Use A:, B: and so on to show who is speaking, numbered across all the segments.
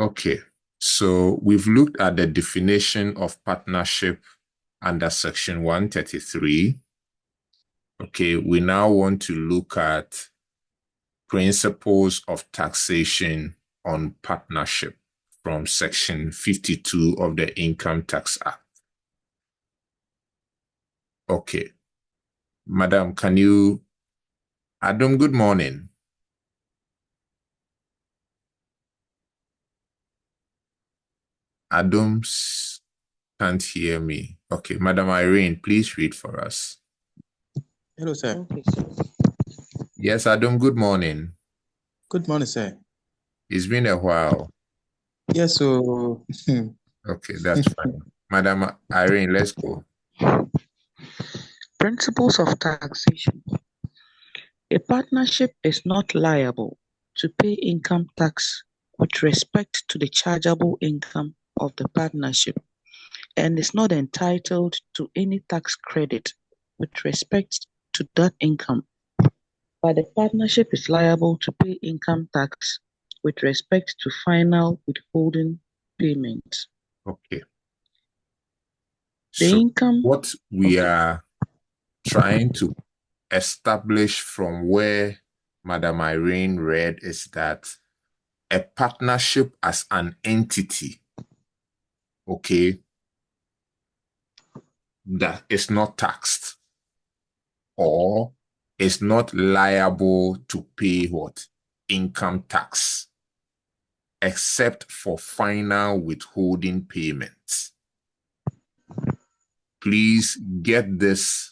A: Okay, so we've looked at the definition of partnership under Section 133. Okay, we now want to look at principles of taxation on partnership from Section 52 of the Income Tax Act. Okay, Madam, can you... Adam, good morning. Adam can't hear me. Okay, Madam Irene, please read for us.
B: Hello, sir.
A: Yes, Adam, good morning.
B: Good morning, sir.
A: It's been a while.
B: Yes, so...
A: Okay, that's fine. Madam Irene, let's go.
C: Principles of taxation. A partnership is not liable to pay income tax with respect to the chargeable income of the partnership and is not entitled to any tax credit with respect to that income. But the partnership is liable to pay income tax with respect to final withholding payments.
A: Okay.
C: The
A: So
C: income...
A: what we are trying to establish from where Madam Irene read is that a partnership as an entity, okay, that is not taxed or is not liable to pay what? Income tax, except for final withholding payments. Please get this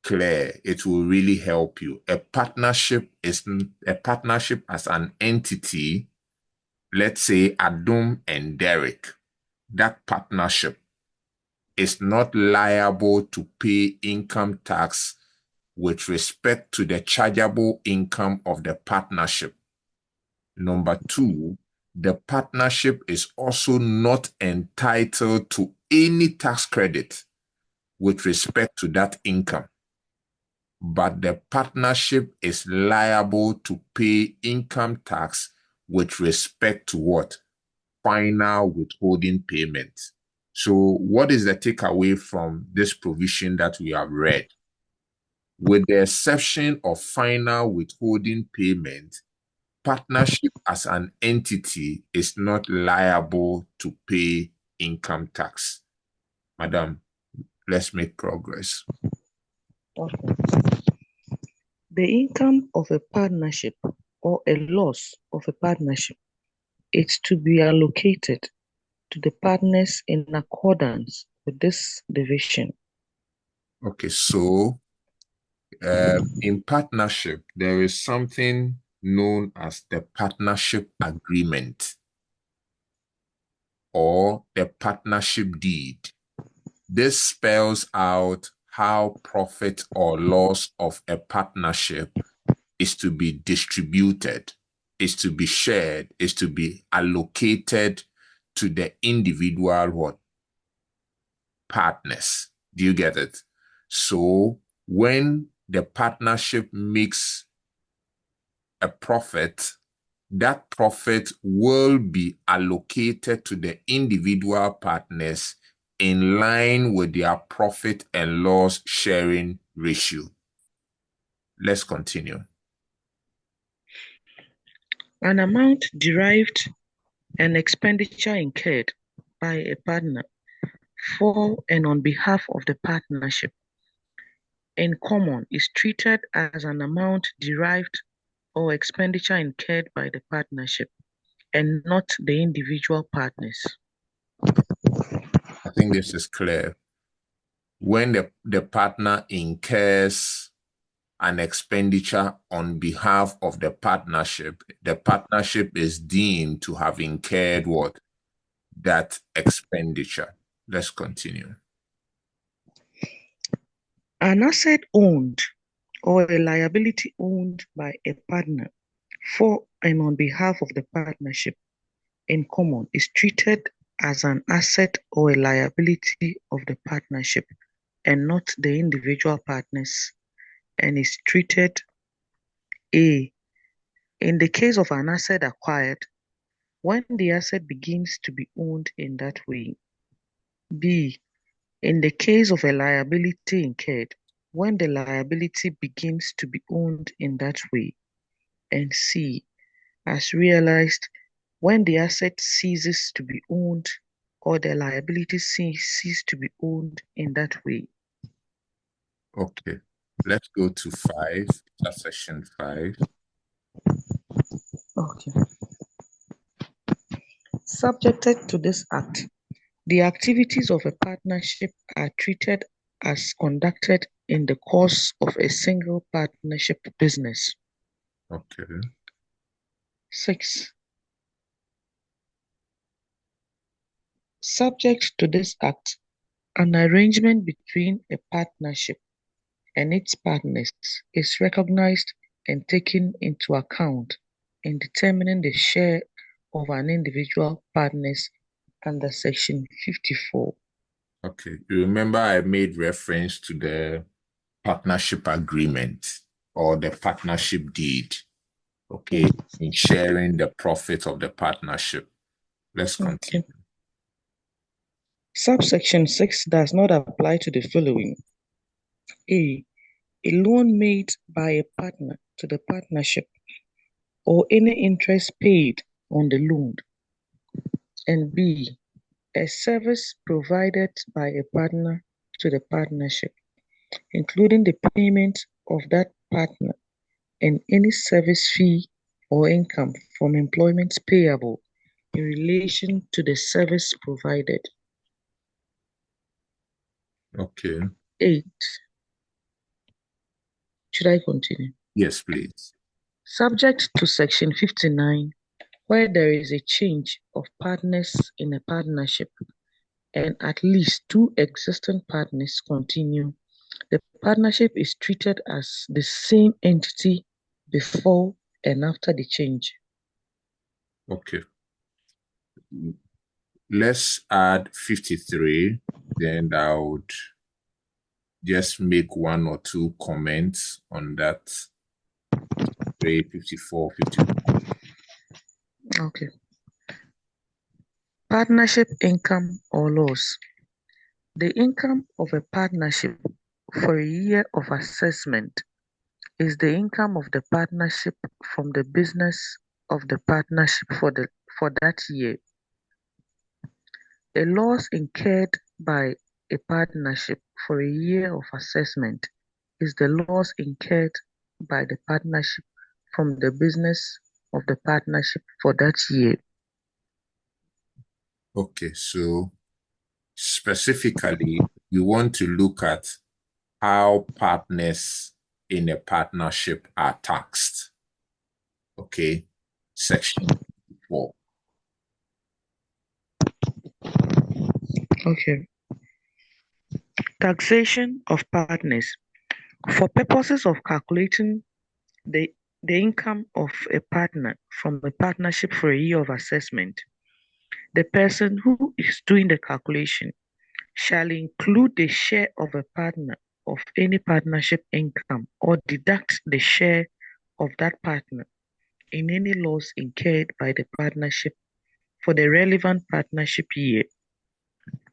A: clear. It will really help you. A partnership as an entity. Let's say Adum and Derek. That partnership is not liable to pay income tax with respect to the chargeable income of the partnership. Number two, the partnership is also not entitled to any tax credit with respect to that income. But the partnership is liable to pay income tax with respect to what? Final withholding payment. So what is the takeaway from this provision that we have read? With the exception of final withholding payment, partnership as an entity is not liable to pay income tax. Madam, let's make progress.
C: Okay. The income of a partnership or a loss of a partnership is to be allocated to the partners in accordance with this division.
A: Okay, so in partnership, there is something known as the partnership agreement or the partnership deed. This spells out how profit or loss of a partnership is to be distributed, is to be shared, is to be allocated to the individual partners. Do you get it? So when the partnership makes a profit, that profit will be allocated to the individual partners in line with their profit and loss sharing ratio. Let's continue.
C: An amount derived and expenditure incurred by a partner for and on behalf of the partnership in common is treated as an amount derived or expenditure incurred by the partnership and not the individual partners.
A: I think this is clear. When the partner incurs an expenditure on behalf of the partnership is deemed to have incurred what? That expenditure. Let's continue.
C: An asset owned or a liability owned by a partner for and on behalf of the partnership in common is treated as an asset or a liability of the partnership and not the individual partners, and is treated A. In the case of an asset acquired when the asset begins to be owned in that way. B, in the case of a liability incurred, when the liability begins to be owned in that way. And C, as realized, when the asset ceases to be owned or the liability ceases to be owned in that way.
A: Okay, let's go to 5, subsection 5.
C: Okay. Subjected to this act, the activities of a partnership are treated as conducted in the course of a single partnership business.
A: Okay.
C: 6. Subject to this act, an arrangement between a partnership and its partners is recognized and taken into account in determining the share of an individual partners under Section 54.
A: Okay, you remember I made reference to the partnership agreement or the partnership deed, okay, in sharing the profit of the partnership. Let's continue.
C: Okay. Subsection 6 does not apply to the following. A loan made by a partner to the partnership or any interest paid on the loan. And B, a service provided by a partner to the partnership, including the payment of that partner and any service fee or income from employment payable in relation to the service provided.
A: Okay.
C: 8. Should I continue?
A: Yes, please.
C: Subject to Section 59, where there is a change of partners in a partnership and at least 2 existing partners continue, the partnership is treated as the same entity before and after the change.
A: Okay. Let's add 53, then I would just make 1 or 2 comments on that. 54, 55.
C: Okay. Partnership income or loss. The income of a partnership for a year of assessment is the income of the partnership from the business of the partnership for that year. A loss incurred by a partnership for a year of assessment is the loss incurred by the partnership from the business of the partnership for that year.
A: Okay, so specifically, you want to look at how partners in a partnership are taxed. Okay, section 4.
C: Okay. Taxation of partners. For purposes of calculating the income of a partner from a partnership for a year of assessment, the person who is doing the calculation shall include the share of a partner of any partnership income or deduct the share of that partner in any loss incurred by the partnership for the relevant partnership year.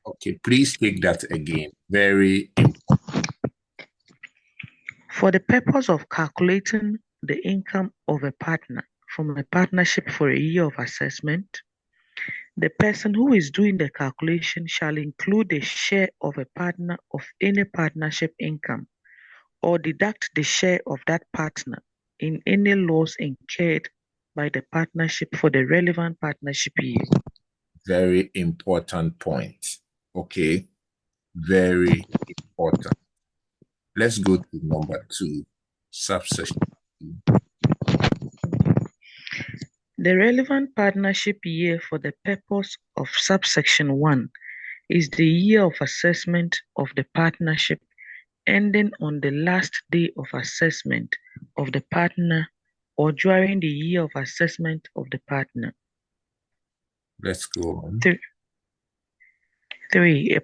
A: Okay, please take that again. Very important.
C: For the purpose of calculating the income of a partner from a partnership for a year of assessment, the person who is doing the calculation shall include the share of a partner of any partnership income or deduct the share of that partner in any loss incurred by the partnership for the relevant partnership year.
A: Very important point. Okay, very important. Let's go to number 2, subsection 2.
C: The relevant partnership year for the purpose of subsection 1 is the year of assessment of the partnership ending on the last day of assessment of the partner or during the year of assessment of the partner.
A: Let's go on.
C: 3.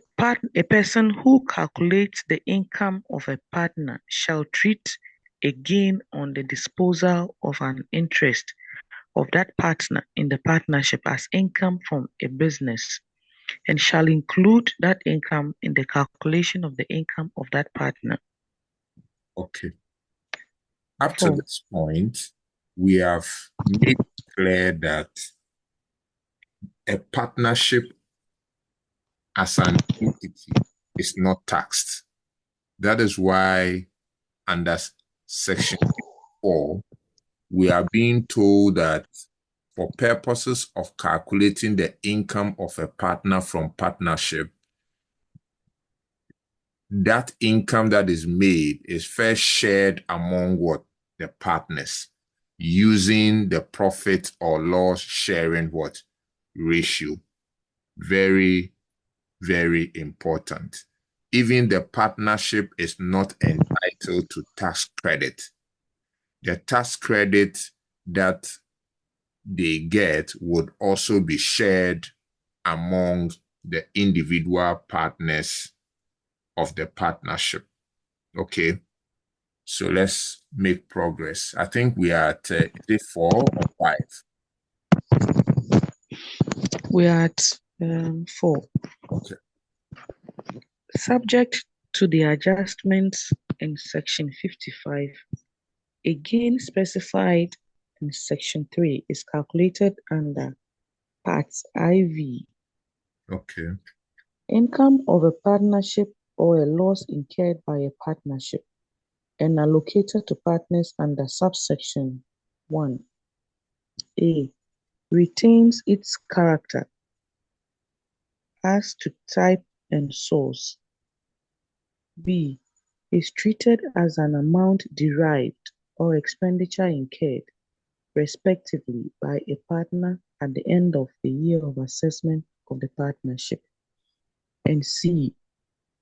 C: A person who calculates the income of a partner shall treat a gain on the disposal of an interest of that partner in the partnership as income from a business and shall include that income in the calculation of the income of that partner.
A: Okay. Up to
C: 4.
A: this point, we have made clear that a partnership as an entity is not taxed. That is why under Section 4, we are being told that for purposes of calculating the income of a partner from partnership, that income that is made is first shared among what? The partners, using the profit or loss sharing what? Ratio. Very, very important. Even the partnership is not entitled to tax credit. The tax credit that they get would also be shared among the individual partners of the partnership. Okay, so let's make progress. I think we are at is it 4 or 5?
C: We are at 4.
A: Okay.
C: Subject to the adjustments in Section 55, a gain specified in Section 3 is calculated under Part IV.
A: Okay.
C: Income of a partnership or a loss incurred by a partnership and allocated to partners under subsection 1. A. Retains its character as to type and source. B. Is treated as an amount derived or expenditure incurred, respectively, by a partner at the end of the year of assessment of the partnership. And C.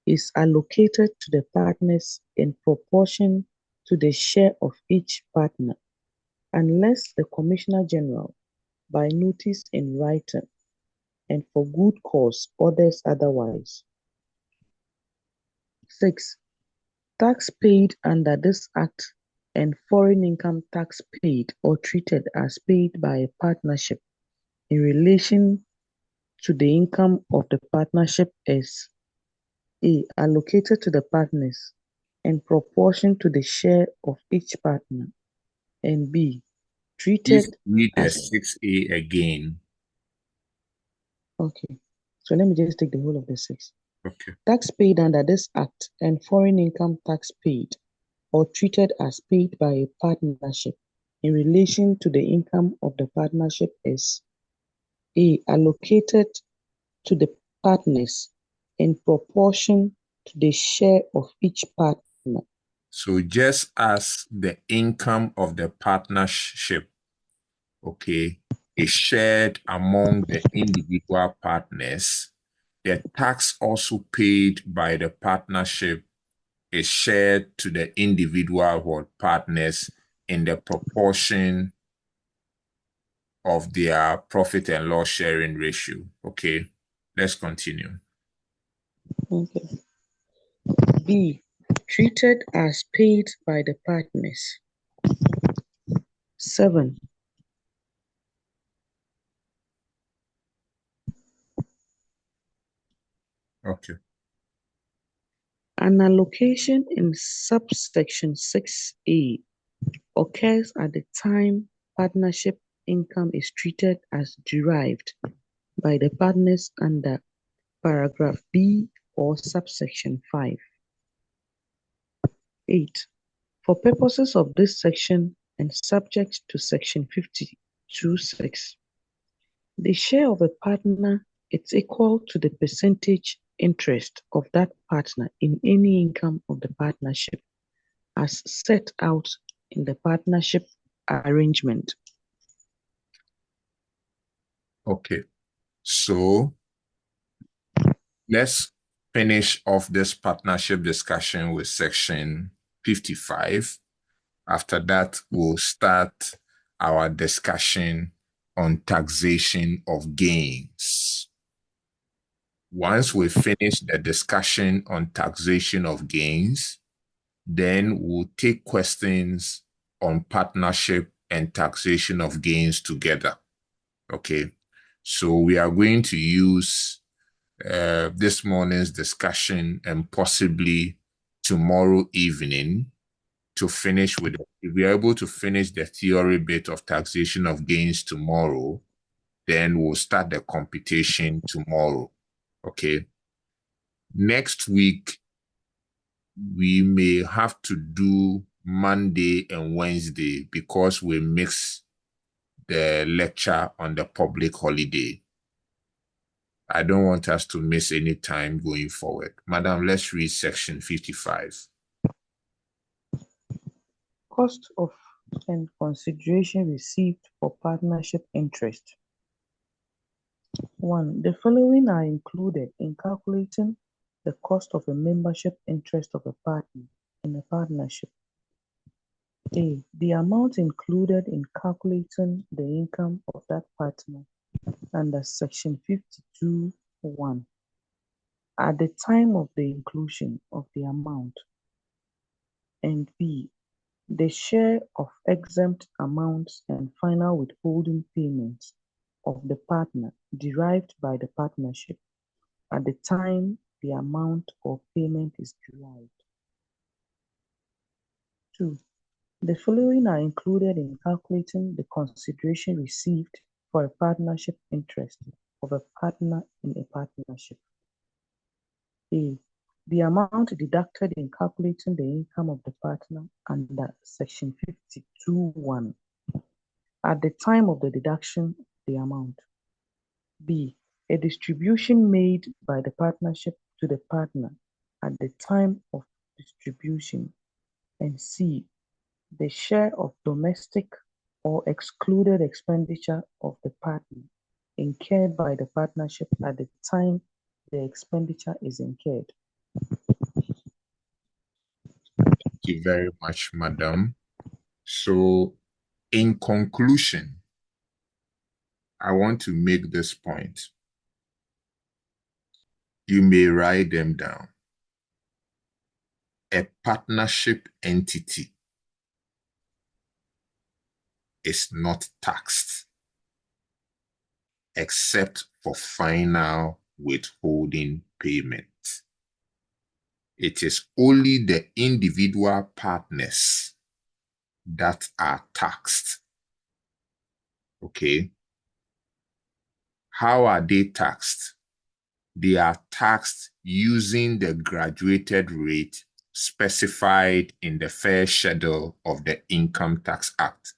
C: Is allocated to the partners in proportion to the share of each partner, unless the Commissioner General, by notice in writing and for good cause, orders otherwise. 6. Tax paid under this Act and foreign income tax paid or treated as paid by a partnership in relation to the income of the partnership is A. Allocated to the partners in proportion to the share of each partner, and B.
A: Please
C: Treated
A: read the
C: as
A: 6A again.
C: okay. So let me just take the whole of the 6.
A: Okay.
C: Tax paid under this Act and foreign income tax paid or treated as paid by a partnership in relation to the income of the partnership is A. Allocated to the partners in proportion to the share of each partner.
A: So just as the income of the partnership, okay, is shared among the individual partners, the tax also paid by the partnership is shared to the individual partners in the proportion of their profit and loss sharing ratio. Okay, let's continue.
C: Okay. B. Treated as paid by the partners. 7.
A: Okay.
C: An allocation in subsection 6A occurs at the time partnership income is treated as derived by the partners under paragraph B or subsection 5. 8. For purposes of this section and subject to section 52(6), the share of a partner is equal to the percentage interest of that partner in any income of the partnership as set out in the partnership arrangement.
A: Okay. So let's finish off this partnership discussion with section 55. After that, we'll start our discussion on taxation of gains. Once we finish the discussion on taxation of gains, then we'll take questions on partnership and taxation of gains together. Okay, so we are going to use this morning's discussion and possibly tomorrow evening to finish with, if we are able to finish the theory bit of taxation of gains tomorrow, then we'll start the computation tomorrow. Okay. Next week, we may have to do Monday and Wednesday because we mix the lecture on the public holiday. I don't want us to miss any time going forward. Madam, let's read section 55.
C: Cost of and consideration received for partnership interest. 1. The following are included in calculating the cost of a membership interest of a partner in a partnership. A. The amount included in calculating the income of that partner under section 52(1) at the time of the inclusion of the amount. And B. The share of exempt amounts and final withholding payments of the partner derived by the partnership at the time the amount or payment is derived. 2. The following are included in calculating the consideration received for a partnership interest of a partner in a partnership. A. The amount deducted in calculating the income of the partner under section 52(1) at the time of the deduction of the amount. B. A distribution made by the partnership to the partner at the time of distribution. And C. The share of domestic or excluded expenditure of the partner incurred by the partnership at the time the expenditure is incurred.
A: Thank you very much, Madam. So, in conclusion, I want to make this point. You may write them down. A partnership entity is not taxed except for final withholding payment. It is only the individual partners that are taxed. Okay? How are they taxed? They are taxed using the graduated rate specified in the Fair Schedule of the Income Tax Act.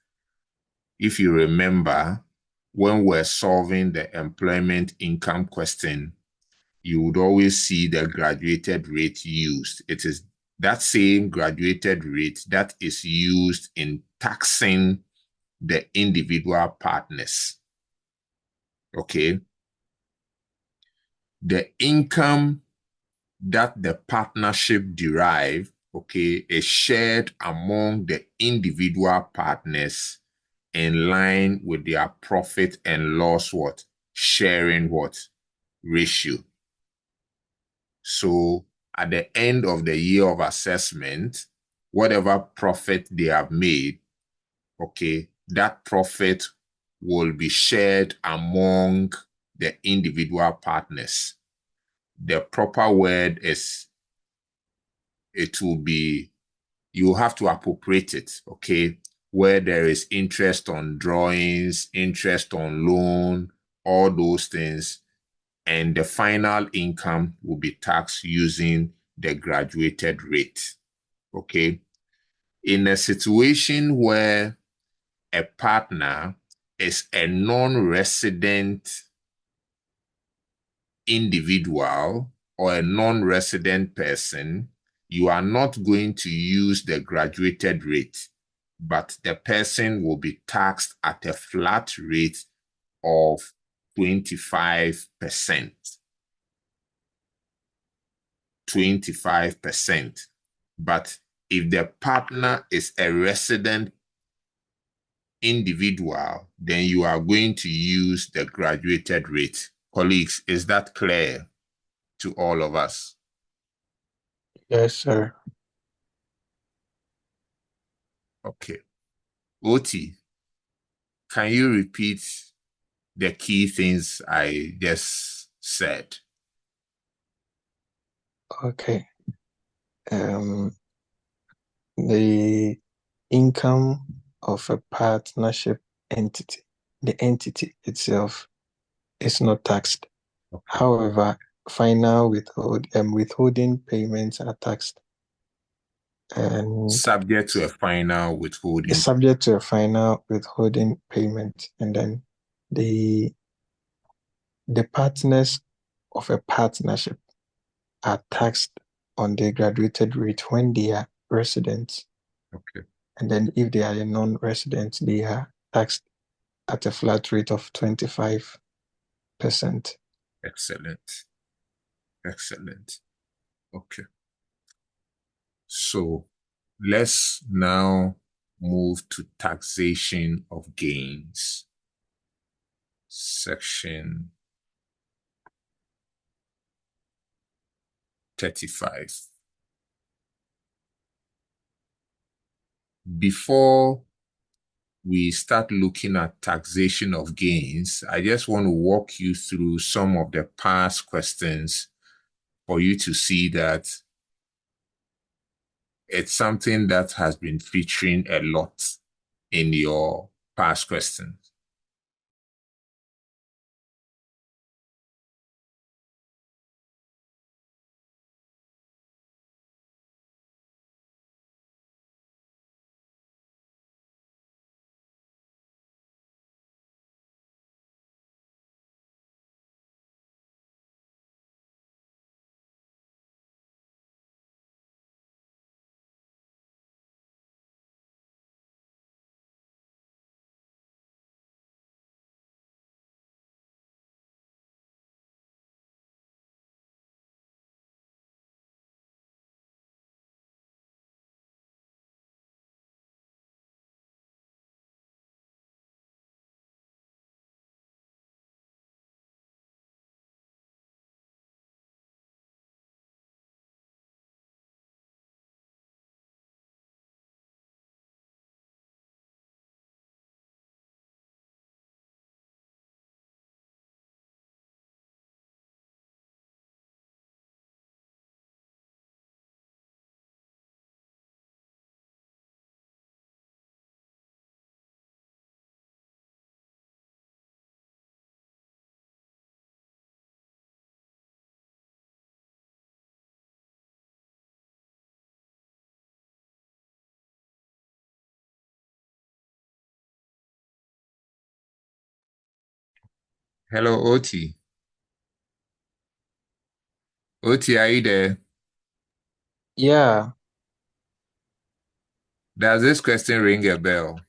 A: If you remember, when we're solving the employment income question, you would always see the graduated rate used. It is that same graduated rate that is used in taxing the individual partners. Okay? The income that the partnership derive, okay, is shared among the individual partners in line with their profit and loss sharing ratio. So at the end of the year of assessment, whatever profit they have made, okay, that profit will be shared among the individual partners. The proper word is, it will be, you have to appropriate it, okay? Where there is interest on drawings, interest on loan, all those things, and the final income will be taxed using the graduated rate, okay? In a situation where a partner is a non-resident individual or a non-resident person, you are not going to use the graduated rate, but the person will be taxed at a flat rate of 25%. 25%. But if the partner is a resident individual, then you are going to use the graduated rate. Colleagues, is that clear to all of us?
B: Yes, sir.
A: Okay. Oti, Can you repeat the key things I just said?
B: Okay. The income of a partnership entity, the entity itself is not taxed.
A: Okay.
B: However, final withholding payments are taxed. And
A: Subject to a final withholding.
B: subject to a final withholding payment. And then the partners of a partnership are taxed on the graduated rate when they are residents.
A: Okay.
B: And then if they are a non-resident, they are taxed at a flat rate of 25%.
A: Excellent. Excellent. Okay. So let's now move to taxation of gains. Section 35. Before we start looking at taxation of gains, I just want to walk you through some of the past questions for you to see that it's something that has been featuring a lot in your past questions. Hello, Oti. Oti, are you there?
B: Yeah.
A: Does this question ring a bell?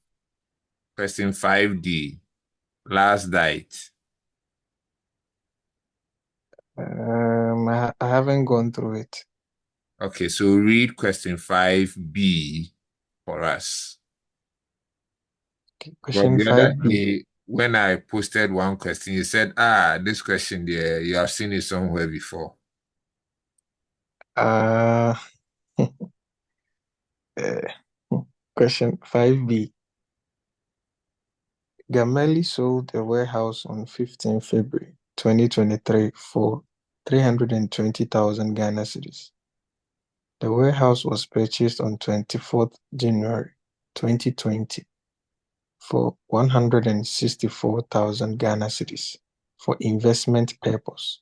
A: Question 5D, last date.
B: I haven't gone through it.
A: Okay, so read question 5B for us.
B: Okay,
A: But
B: question
A: the other
B: 5B.
A: day, when I posted one question, you said, this question there, you have seen it somewhere before.
B: Uh, question 5B. Gameli sold a warehouse on 15 February 2023 for 320,000 Ghana cedis. The warehouse was purchased on 24th January 2020 for 164,000 Ghana cedis for investment purpose,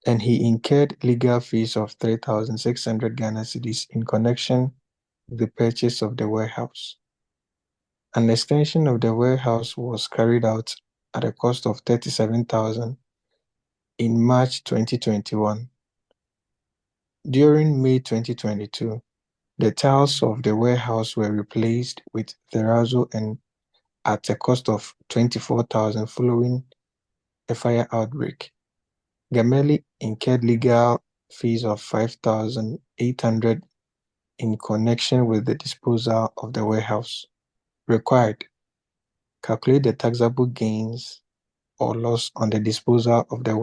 B: and he incurred legal fees of 3,600 Ghana cedis in connection with the purchase of the warehouse. An extension of the warehouse was carried out at a cost of 37,000 in March 2021. During May 2022, the tiles of the warehouse were replaced with terrazzo and at a cost of 24,000 following a fire outbreak. Gameli incurred legal fees of 5,800 in connection with the disposal of the warehouse. Required: calculate the taxable gains or loss on the disposal of the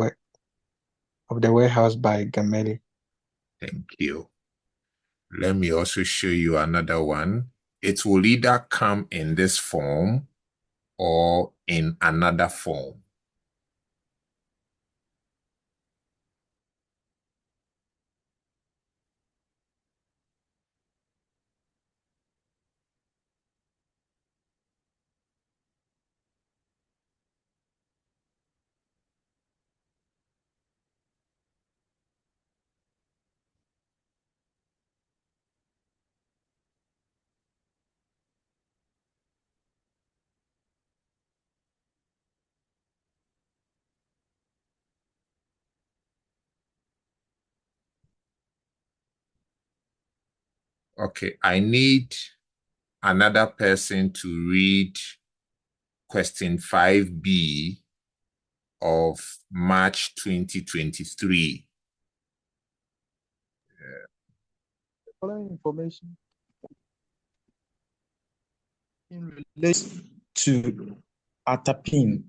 B: warehouse by Gameli.
A: Thank you. Let me also show you another one. It will either come in this form or in another form. Okay, I need another person to read question 5B of March 2023.
D: The following information in relation to Atapin.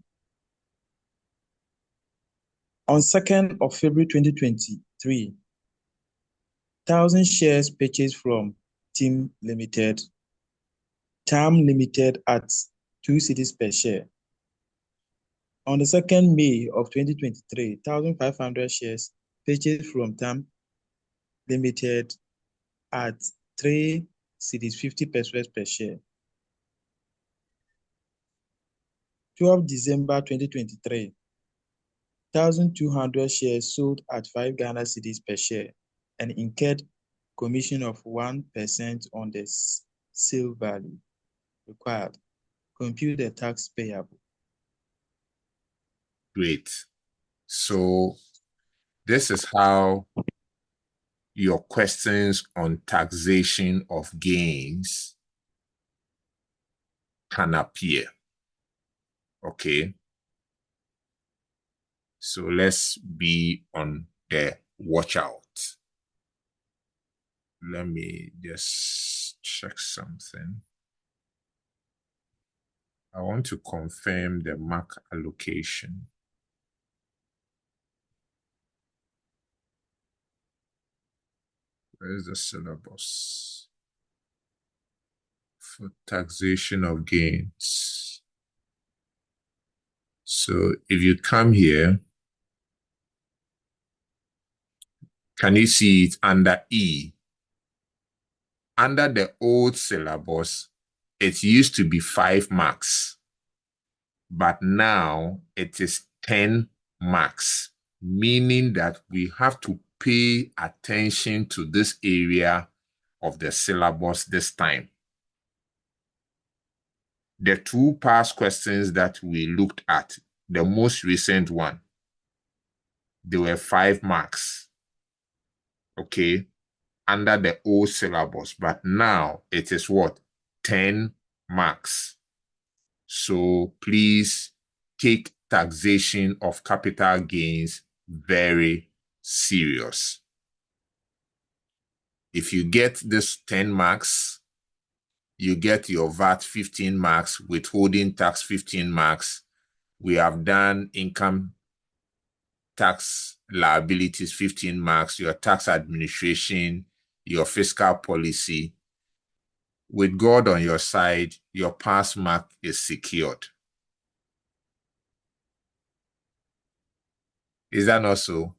D: On 2nd of February 2023, 1,000 shares purchased from Team Limited, TAM Limited at 2 cities per share. On the 2nd May of 2023, 1,500 shares purchased from TAM Limited at 3 cities 50 pesos per share. 12 December 2023, 1,200 shares sold at 5 Ghana cedis per share and incurred commission of 1% on the sale value required. Compute the tax payable.
A: Great. So this is how your questions on taxation of gains can appear. Okay. So let's be on the watch out. Let me just check something. I want to confirm the mark allocation. Where's the syllabus for taxation of gains? So if you come here, can you see it under E? Under the old syllabus, it used to be 5 marks, but now it is 10 marks, meaning that we have to pay attention to this area of the syllabus this time. The 2 past questions that we looked at, the most recent one, they were 5 marks, okay, under the old syllabus, but now it is what? 10 marks. So please take taxation of capital gains very serious. If you get this 10 marks, you get your VAT 15 marks, withholding tax 15 marks. We have done income tax liabilities 15 marks, your tax administration, your fiscal policy. With God on your side, your pass mark is secured. Is that not so?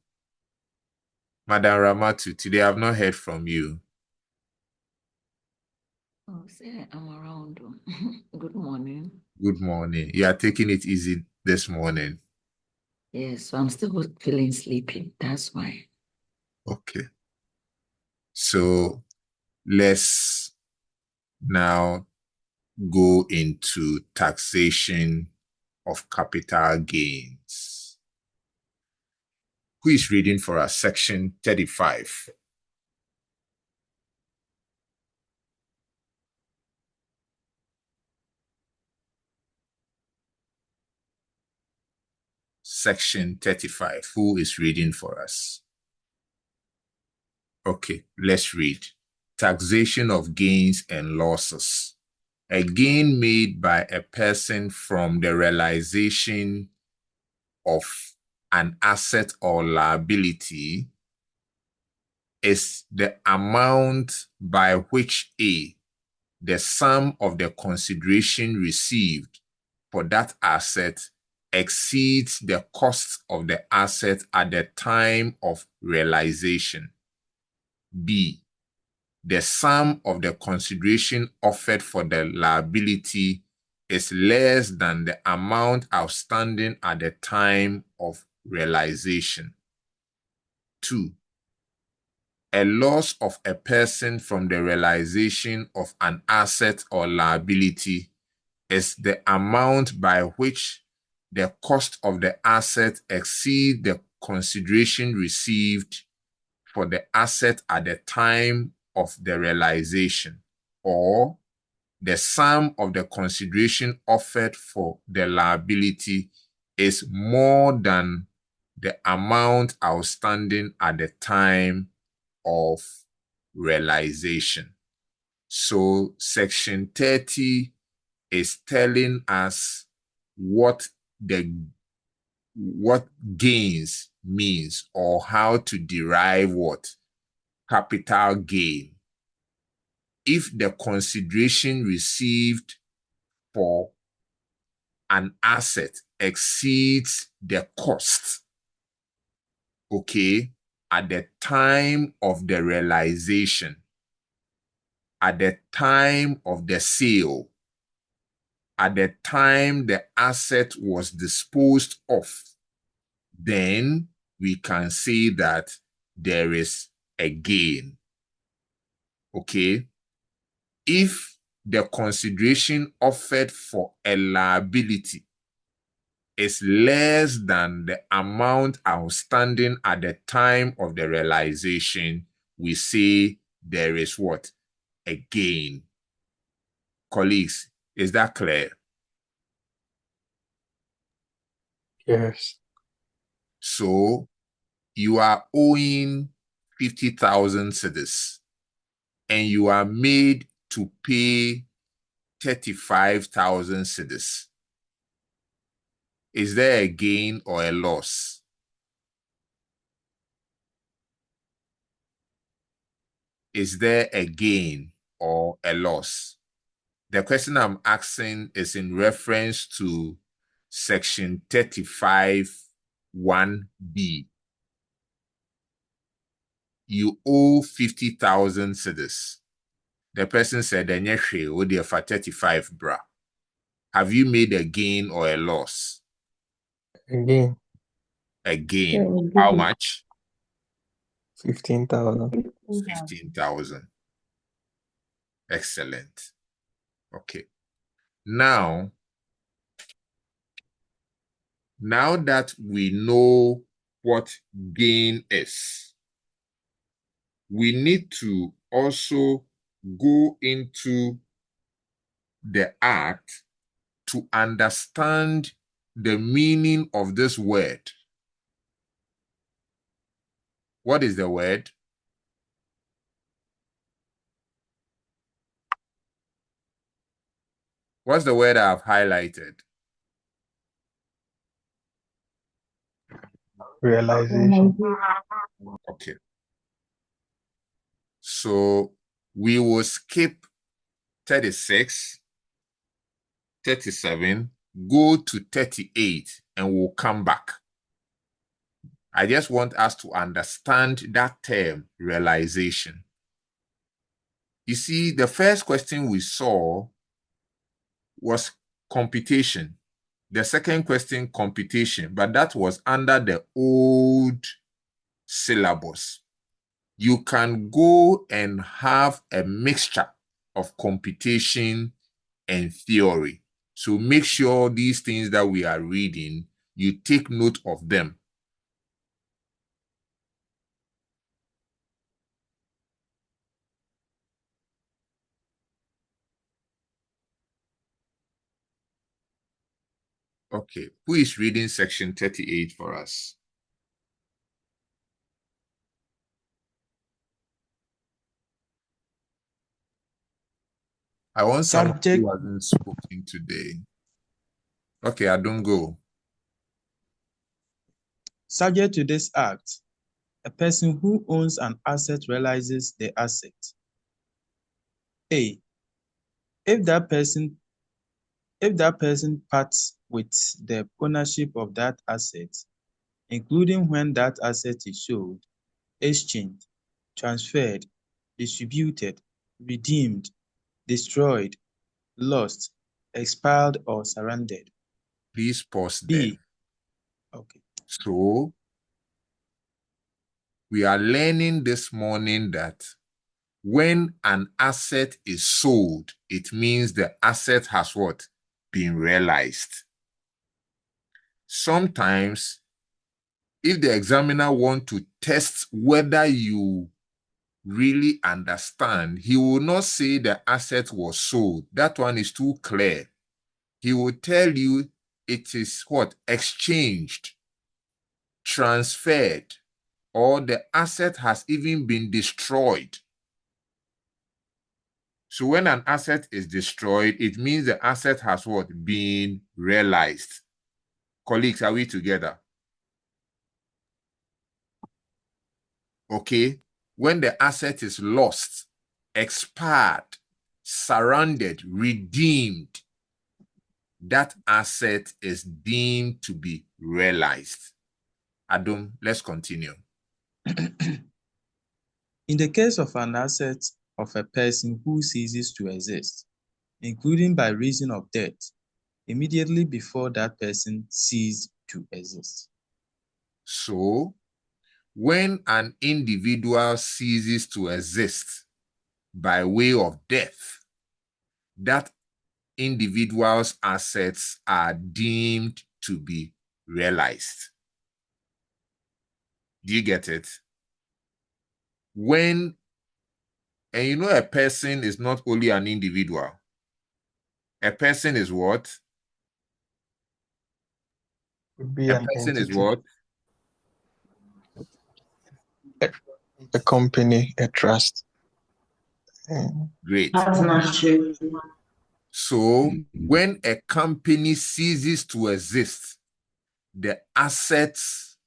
A: Madam Ramatu, today I've not heard from you.
E: Oh, say I'm around. Good morning.
A: Good morning. You are taking it easy this morning.
E: Yes, so I'm still feeling sleepy. That's why.
A: Okay. So let's now go into taxation of capital gains. Who is reading for us? Section 35. Section 35. Who is reading for us? Okay, let's read. Taxation of gains and losses. A gain made by a person from the realization of an asset or liability is the amount by which A, the sum of the consideration received for that asset exceeds the cost of the asset at the time of realization. B, the sum of the consideration offered for the liability is less than the amount outstanding at the time of realization. 2, a loss of a person from the realization of an asset or liability is the amount by which the cost of the asset exceeds the consideration received for the asset at the time of the realization, or the sum of the consideration offered for the liability is more than the amount outstanding at the time of realization. So section 30 is telling us what gains means, or how to derive what? Capital gain. If the consideration received for an asset exceeds the cost, okay, at the time of the realization, at the time of the sale, at the time the asset was disposed of, then we can say that there is a gain. Okay? If the consideration offered for a liability is less than the amount outstanding at the time of the realization, we say there is what? A gain. Colleagues, is that clear?
B: Yes.
A: So you are owing 50,000 cedis and you are made to pay 35,000 cedis. Is there a gain or a loss? Is there a gain or a loss? The question I'm asking is in reference to section 35 1B. You owe 50,000 cedis. The person said, "Enye for 35 bra." Have you made a gain or a loss?
B: Again,
A: A gain. How much?
B: 15,000.
A: 15,000. Excellent. Okay. Now that we know what gain is, we need to also go into the act to understand the meaning of this word. What is the word? What's the word I've highlighted?
B: Realization.
A: Okay. So we will skip 36, 37, go to 38, and we'll come back. I just want us to understand that term, realization. You see, the first question we saw was computation. The second question, computation, but that was under the old syllabus. You can go and have a mixture of computation and theory. So make sure these things that we are reading, you take note of them. Okay, who is reading section 38 for us? I want someone who hasn't spoken today. Okay, I don't go.
D: Subject to this act, a person who owns an asset realizes the asset. A, if that person If that person parts with the ownership of that asset, including when that asset is sold, exchanged, transferred, distributed, redeemed, destroyed, lost, expelled, or surrendered.
A: Please pause there.
D: B. Okay.
A: So we are learning this morning that when an asset is sold, it means the asset has what? Been realized. Sometimes, if the examiner wants to test whether you really understand, he will not say the asset was sold. That one is too clear. He will tell you it is what? Exchanged, transferred, or the asset has even been destroyed. So when an asset is destroyed, it means the asset has what? Been realized. Colleagues, are we together? Okay. When the asset is lost, expired, surrendered, redeemed, that asset is deemed to be realized. Adam, let's continue.
D: In the case of an asset of a person who ceases to exist, including by reason of death, immediately before that person ceased to exist.
A: So, when an individual ceases to exist by way of death, that individual's assets are deemed to be realized. Do you get it? And you know, a person is not only an individual. A person is what?
B: Could be
A: A
B: an
A: person is
B: entity,
A: what?
B: a company, a trust.
A: Great.
E: Partnership.
A: So when a company ceases to exist, the assets,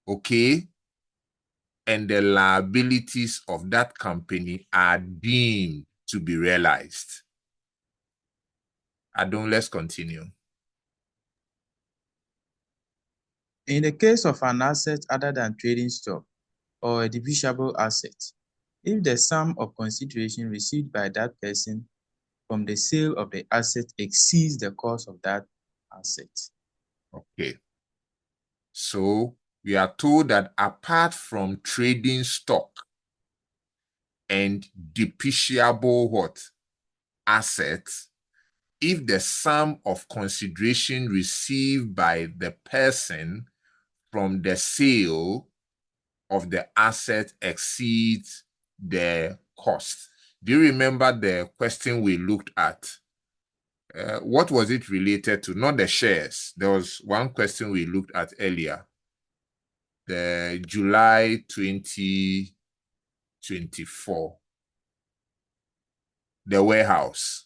A: okay, and the liabilities of that company are deemed to be realized. Adam, let's continue.
D: In the case of an asset other than trading stock or a divisible asset, if the sum of consideration received by that person from the sale of the asset exceeds the cost of that asset.
A: Okay. So we are told that apart from trading stock and depreciable what? Assets, if the sum of consideration received by the person from the sale of the asset exceeds the cost. Do you remember the question we looked at? What was it related to? Not the shares. There was one question we looked at earlier. The July 2024. The warehouse.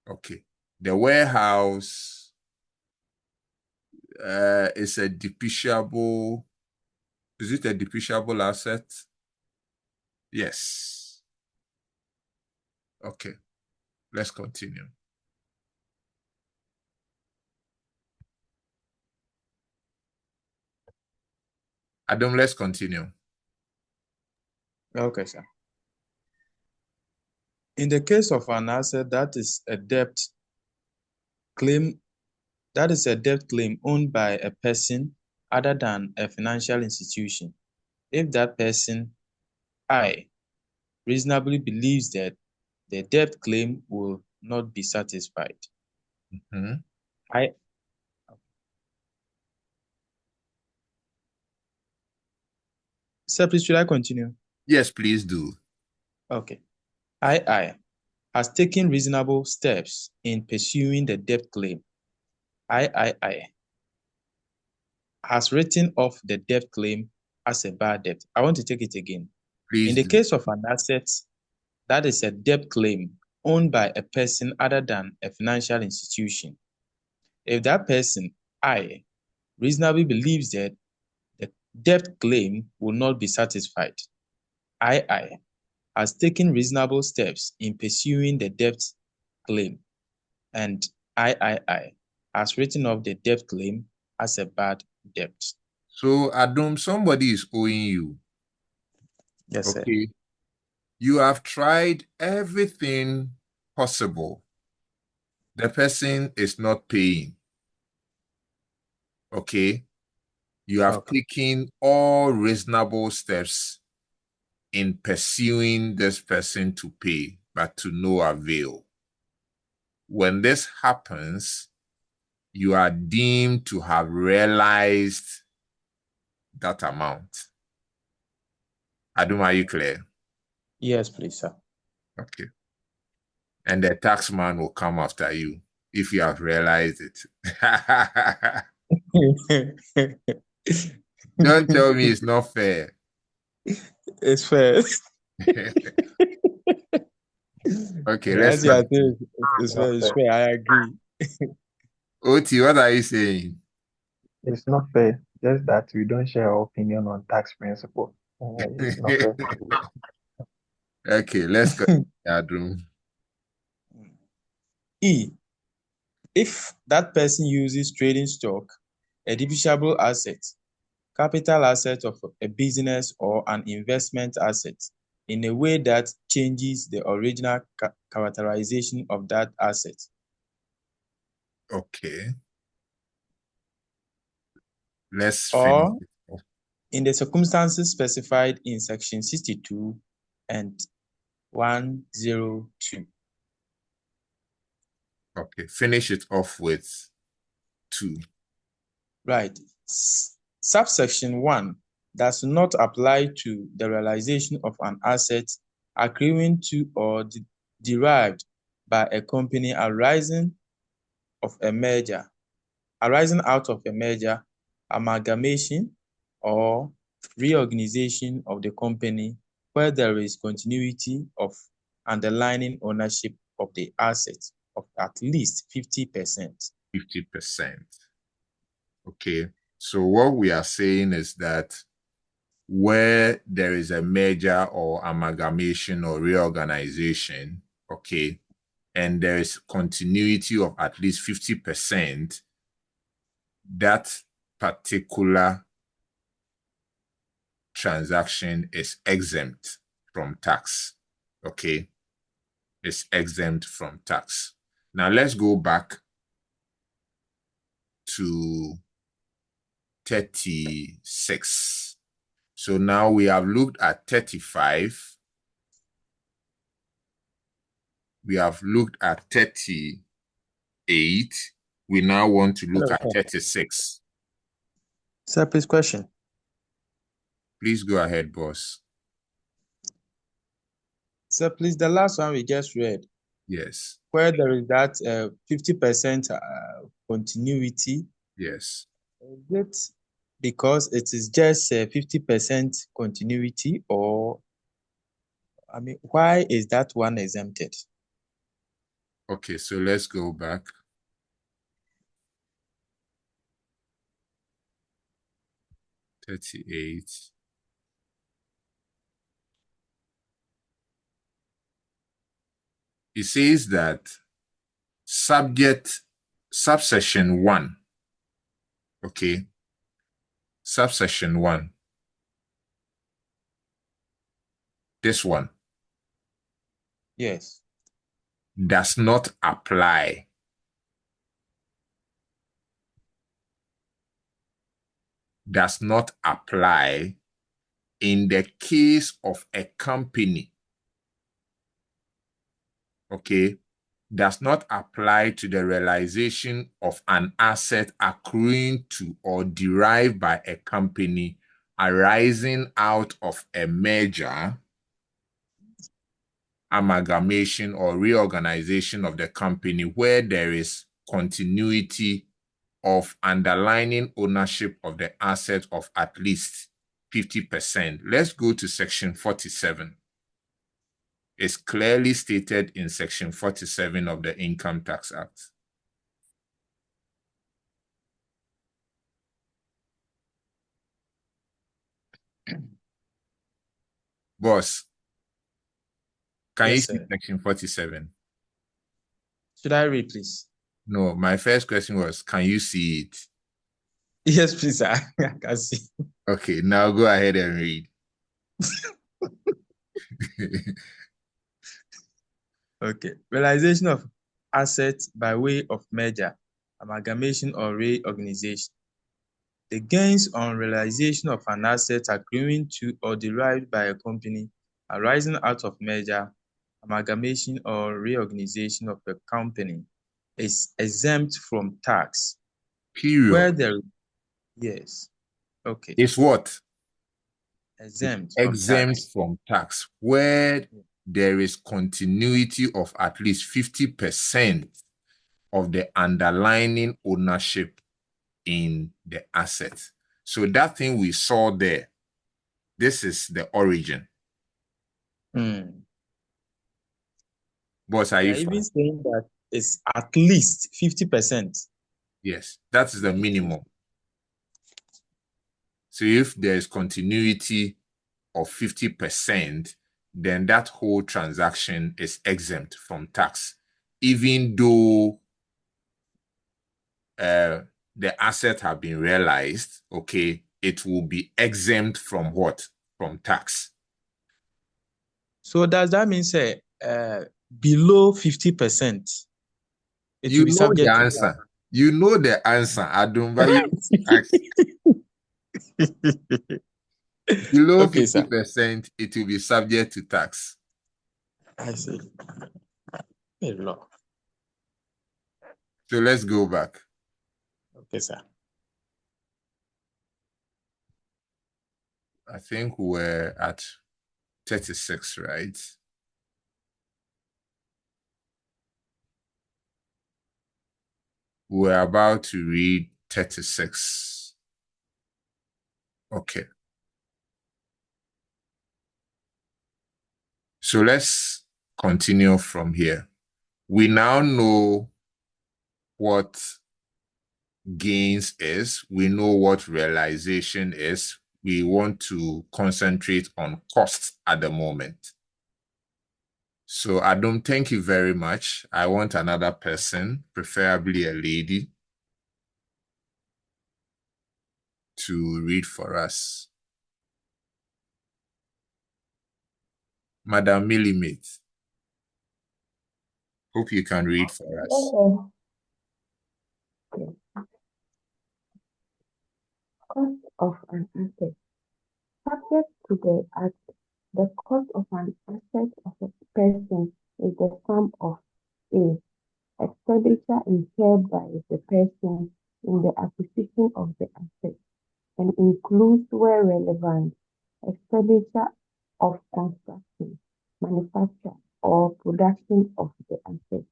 A: Okay. The warehouse is a depreciable. Is it a depreciable asset? Yes. Okay. Let's continue. Adam, let's continue.
D: Okay, sir. In the case of an asset that is a debt claim owned by a person other than a financial institution, if that person, I, reasonably believes that the debt claim will not be satisfied.
A: Mm-hmm.
D: Sir, please, should I continue?
A: Yes, please do.
D: Okay. I has taken reasonable steps in pursuing the debt claim. I has written off the debt claim as a bad debt. I want to take it again.
A: Please
D: In the
A: do.
D: case of an asset that is a debt claim owned by a person other than a financial institution, if that person, I, reasonably believes that the debt claim will not be satisfied, I has taken reasonable steps in pursuing the debt claim, and III has written off the debt claim as a bad debt.
A: So, Adum, somebody is owing you.
D: Yes, sir.
A: Okay. You have tried everything possible. The person is not paying. Okay. You have
B: Okay.
A: taken all reasonable steps in pursuing this person to pay, but to no avail. When this happens, you are deemed to have realized that amount. Adum, are you clear?
D: Yes, please, sir.
A: Okay. And the tax man will come after you if you have realized it. Don't tell me it's not fair.
D: It's fair.
A: Okay, let's
D: As you are
A: continue.
D: saying, it's fair. It's fair. I agree.
A: Oti, what are you saying?
B: It's not fair. Just that we don't share our opinion on tax principle. It's not fair.
A: Okay, let's continue, Adum.
D: E. If that person uses trading stock, a depreciable asset, capital asset of a business or an investment asset in a way that changes the original characterization of that asset.
A: Okay, let's finish
D: Or
A: it off.
D: in the circumstances specified in section 62 and 102.
A: Okay, finish it off with 2.
D: Right. Subsection 1 does not apply to the realization of an asset accruing to or derived by a company arising out of a merger, amalgamation, or reorganization of the company where there is continuity of underlying ownership of the asset of at least 50%.
A: 50%. Okay, so what we are saying is that where there is a merger or amalgamation or reorganization, okay, and there is continuity of at least 50%, that particular transaction is exempt from tax. Okay, it's exempt from tax. Now let's go back to 36. So now we have looked at 35. We have looked at 38. We now want to look at 36.
D: Sir, please question.
A: Please go ahead, boss.
D: Sir, please, the last one we just read,
A: Yes,
D: where there is that 50% continuity,
A: yes.
D: is it because it is just 50% continuity, or, I mean, why is that one exempted?
A: Okay, so let's go back. 38. It says that subsection 1, okay, subsection 1, this one
D: Yes.
A: does not apply. Does not apply in the case of a company, okay, does not apply to the realization of an asset accruing to or derived by a company arising out of a merger, amalgamation, or reorganization of the company where there is continuity of underlying ownership of the asset of at least 50%. Let's go to section 47. It's clearly stated in section 47 of the Income Tax Act. Boss, can you
D: Yes,
A: see
D: sir.
A: section 47?
D: Should I read, please?
A: No, my first question was, can you see it?
D: Yes, please, sir. I can see.
A: Okay, now go ahead and read.
D: Okay. Realization of assets by way of merger, amalgamation, or reorganization. The gains on realization of an asset accruing to or derived by a company arising out of merger, amalgamation, or reorganization of a company is exempt from tax. Where
A: Period.
D: there, yes, okay,
A: It's what?
D: exempt from
A: Exempt
D: tax.
A: from tax, where there is continuity of at least 50% of the underlying ownership in the asset. So that thing we saw there, this is the origin. Boss, are
D: They
A: you
D: are even
A: fine?
D: saying that it's at least 50%.
A: Yes, that is the minimum. So if there is continuity of 50%, then that whole transaction is exempt from tax, even though the asset have been realized. Okay, it will be exempt from what? From tax.
D: So does that mean, say, below 50%, it
A: You
D: will be
A: know the
D: subject to
A: answer. You know the answer, Adumba. You
D: tax?
A: ask below
D: Okay, sir.
A: 50%, it will be subject to tax.
D: I see. A law.
A: So let's go back.
D: Okay, sir.
A: I think we're at 36, right? We're about to read 36. Okay. So let's continue from here. We now know what gains is. We know what realization is. We want to concentrate on costs at the moment. So Adam, thank you very much. I want another person, preferably a lady, to read for us. Madam Millimate, hope you can read for us.
F: Okay. Cost of an asset. Subject to the Act, the cost of an asset of a person is the sum of A. Expenditure incurred by the person in the acquisition of the asset and includes, where relevant, expenditure of construction, manufacture, or production of the asset.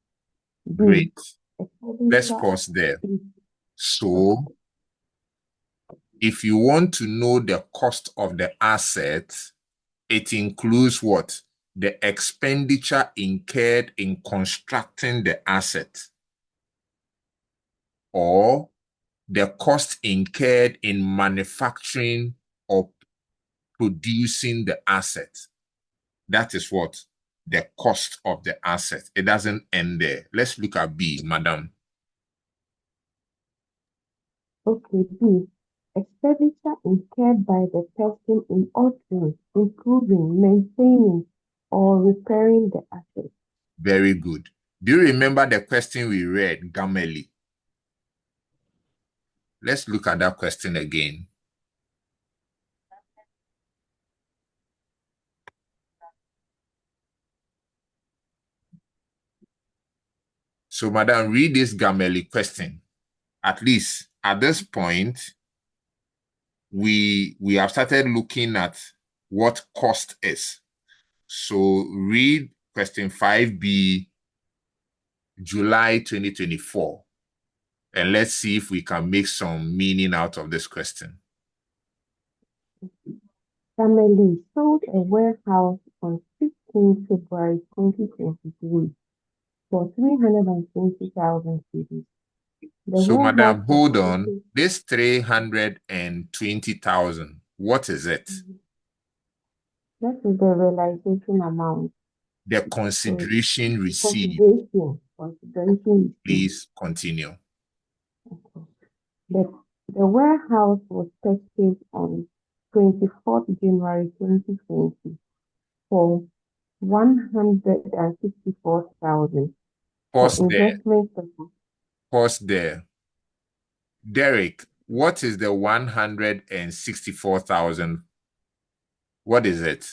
F: B.
A: Great. Let's
F: Expenditure
A: pause there.
F: in
A: So if you want to know the cost of the asset, it includes what? The expenditure incurred in constructing the asset, or the cost incurred in manufacturing or producing the asset. That is what? The cost of the asset. It doesn't end there. Let's look at B, madam.
F: Okay, B. Expenditure incurred by the person in altering, improving, maintaining, or repairing the asset.
A: Very good. Do you remember the question we read, Gameli? Let's look at that question again. So, madam, read this Gameli question. At least at this point, we have started looking at what cost is. So read question 5B, July 2024, and let's see if we can make some meaning out of this question.
F: Family sold a warehouse on 15 February 2023 for 320,000 cedis. The
A: So,
F: warehouse
A: madam,
F: was
A: hold on.
F: also
A: This 320,000, what is it?
F: that is the realization amount.
A: The
F: So
A: consideration received.
F: consideration. consideration received.
A: Please continue.
F: Okay. The warehouse was purchased on 24th January 2020 for 164,000 for
A: Pause there.
F: investment purposes.
A: Pause there. Derek, what is the 164,000? What is it?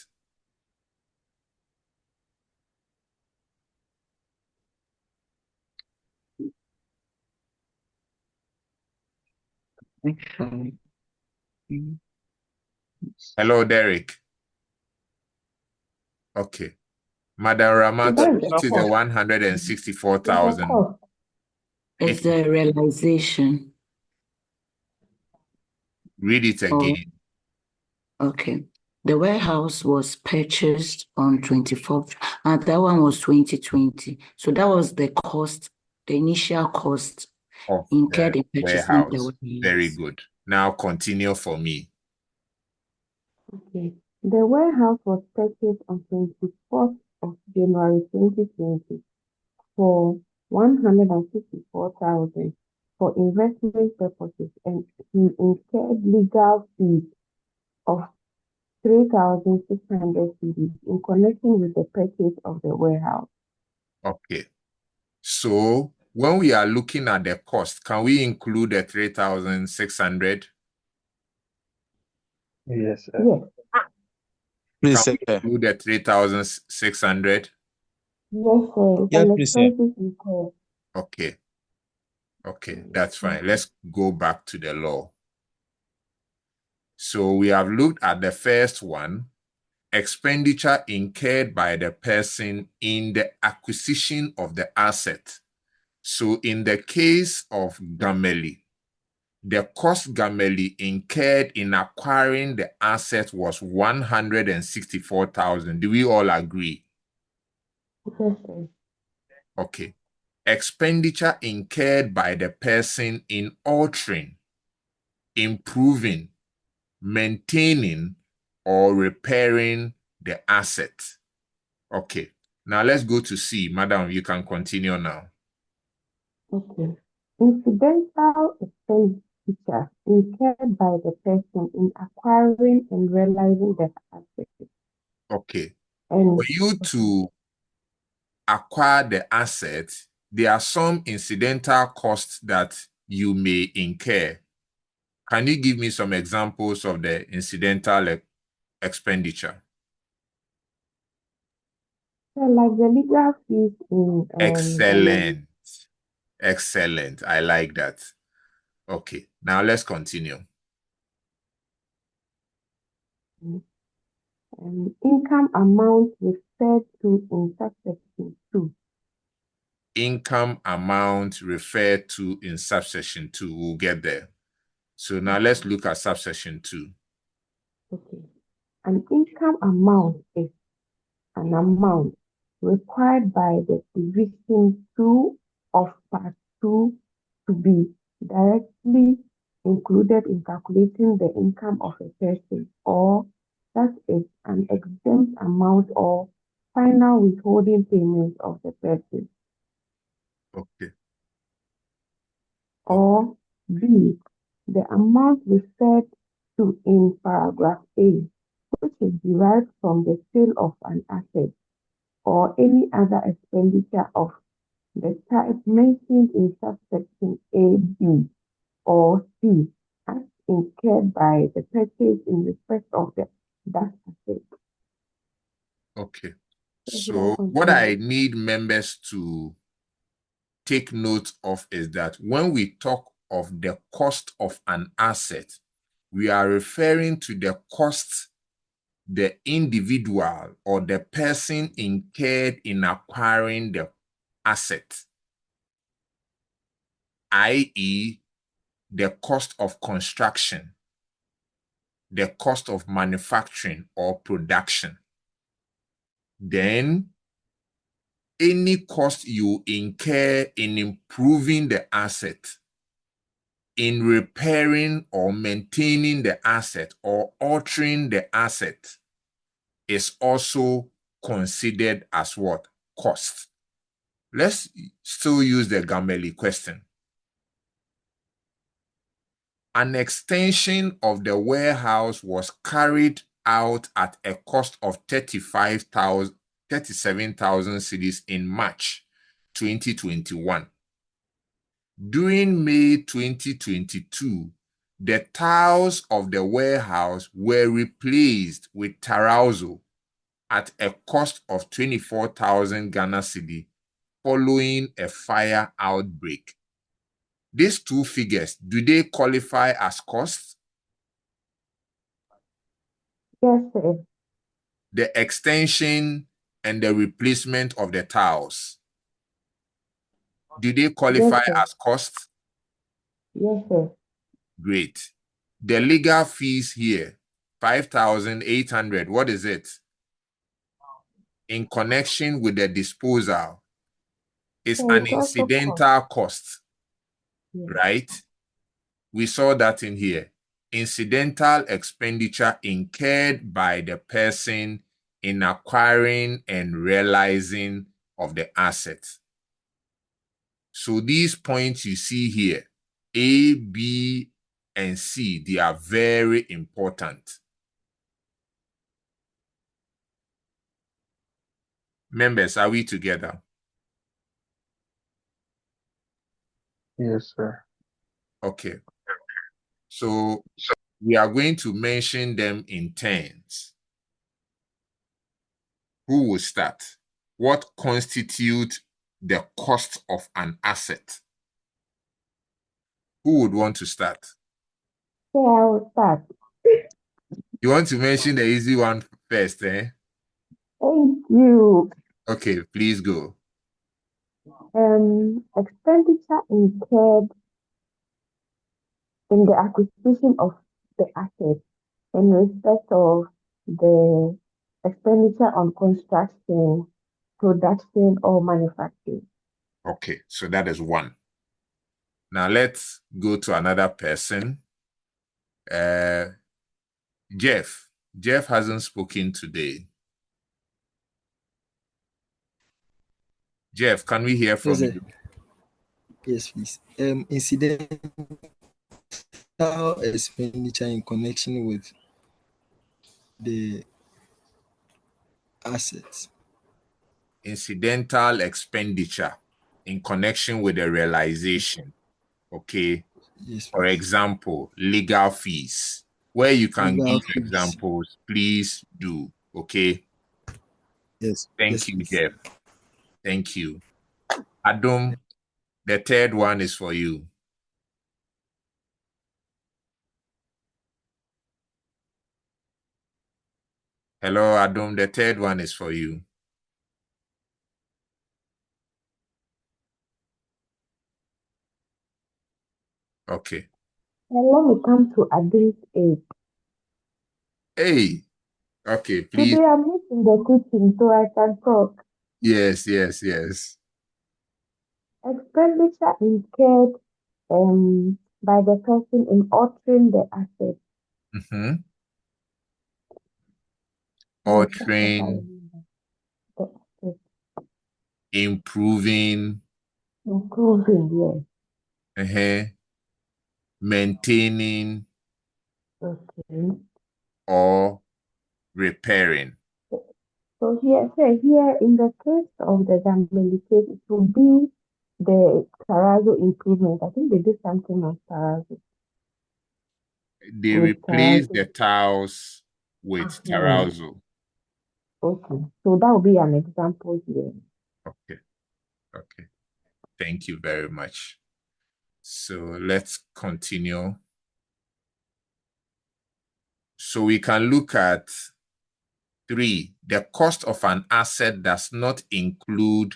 E: Actually. Mm.
A: Hello, Derek. Okay. Madam
F: So
A: Ramat,
F: that's the
A: what is the
F: cost. It's the
A: 164,000?
F: cost.
E: It's the realization.
A: Read it
E: Oh,
A: again.
E: okay. The warehouse was purchased on 24th, and that one was 2020. So that was the cost, the initial cost
A: Of
E: incurred
A: the
E: in purchasing the
A: warehouse. Very
E: warehouse.
A: good. Now continue for me.
F: Okay. The warehouse was purchased on 24th of January 2020 for 154,000 for investment purposes, and he incurred legal fees of 3,600 cedis in connection with the purchase of the warehouse.
A: Okay. So when we are looking at the cost, can we include the 3,600?
B: Yes, sir.
F: Yes,
D: Please,
A: Can
D: sir.
A: we include the 3,600?
F: yes, sir. It's
D: Yes,
F: an
D: please, sir.
F: expenses incurred.
A: Okay. Okay, that's fine. Let's go back to the law. So we have looked at the first one, expenditure incurred by the person in the acquisition of the asset. So in the case of Gameli, the cost Gameli incurred in acquiring the asset was 164,000. Do we all agree?
F: Yes, sir.
A: Okay. Expenditure incurred by the person in altering, improving, maintaining, or repairing the asset. Okay. Now let's go to C. Madam, you can continue now.
F: Okay. Incidental expenditure incurred by the person in acquiring and realizing the asset.
A: Okay. For
F: And
A: you to acquire the asset, there are some incidental costs that you may incur. Can you give me some examples of the incidental expenditure?
F: like the legal fees in Germany.
A: Excellent. Excellent. I like that. Okay. Now let's continue.
F: Income amount referred to in subsection 2.
A: Income amount referred to in subsection 2. We'll get there. So now let's look at subsection 2.
F: Okay. An income amount is an amount required by the division 2 of part 2 to be directly included in calculating the income of a person, or that is an exempt amount or final withholding payment of the person.
A: Okay.
F: Or B, the amount referred to in paragraph A, which is derived from the sale of an asset or any other expenditure of the type mentioned in subsection A, B, or C, as incurred by the purchase in respect of that asset.
A: Okay.
F: So should I
A: So what
F: continue?
A: I need members to take note of is that when we talk of the cost of an asset, we are referring to the cost the individual or the person incurred in acquiring the asset, i.e., the cost of construction, the cost of manufacturing or production. Then, any cost you incur in improving the asset, in repairing or maintaining the asset or altering the asset is also considered as what? Cost. Let's still use the Gameli question. An extension of the warehouse was carried out at a cost of 37,000 cedis in March 2021. During May 2022, the tiles of the warehouse were replaced with terrazzo at a cost of 24,000 Ghana cedi following a fire outbreak. These two figures, do they qualify as costs?
F: Yes, sir.
A: The extension and the replacement of the tiles, do they qualify
F: Yes, sir.
A: as costs?
F: Yes, sir.
A: Great. The legal fees here, 5,800, what is it? In connection with the disposal, is
F: So
A: an
F: it's also cost.
A: incidental cost,
F: Yes.
A: right? We saw that in here. Incidental expenditure incurred by the person in acquiring and realizing of the asset. So these points you see here, A, B, and C, they are very important. Members, are we together?
B: Yes, sir.
A: Okay. So we are going to mention them in turns. Who will start? What constitutes the cost of an asset? Who would want to start?
F: So I will start.
A: You want to mention the easy one first, eh?
F: Thank you.
A: Okay, please go.
F: Expenditure incurred in the acquisition of the asset in respect of the expenditure on construction, production, or manufacturing.
A: Okay, so that is one. Now let's go to another person. Jeff. Jeff hasn't spoken today. Jeff, can we hear from you?
G: Yes, please. Incidental expenditure in connection with the assets.
A: Incidental expenditure in connection with the realization. Okay.
G: Yes,
A: For
G: please.
A: example, legal fees. Where you can
G: Legal
A: give
G: fees.
A: examples, please do. Okay.
G: Yes.
A: Thank
G: Yes,
A: you,
G: please.
A: Jeff. Thank you. Adam, the third one is for you. Hello, Adam, the third one is for you. Okay.
F: And let me come to Adam's aid.
A: Hey, okay, please.
F: Today I'm not in the kitchen, so I can talk.
A: Yes.
F: Expenditure incurred by the person in altering the asset.
A: Altering,
F: The asset.
A: improving,
F: Improving, yes.
A: maintaining,
F: Okay.
A: or repairing.
F: So here in the case of the Zambezi case, it will be the terrazzo improvement. I think they did something on terrazzo.
A: They
F: With
A: replace
F: terrazzo.
A: the tiles with terrazzo.
F: Okay. So that will be an example here.
A: Okay. Thank you very much. So let's continue. So we can look at 3. The cost of an asset does not include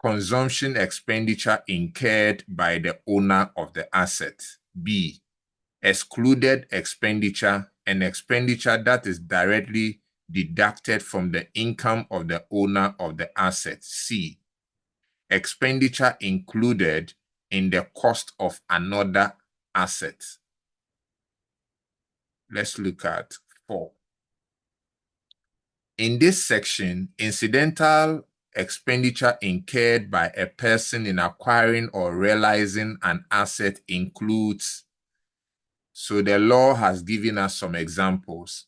A: consumption expenditure incurred by the owner of the asset. B, excluded expenditure and expenditure that is directly deducted from the income of the owner of the asset. C, expenditure included in the cost of another asset. Let's look at 4. In this section, incidental expenditure incurred by a person in acquiring or realizing an asset includes. So the law has given us some examples.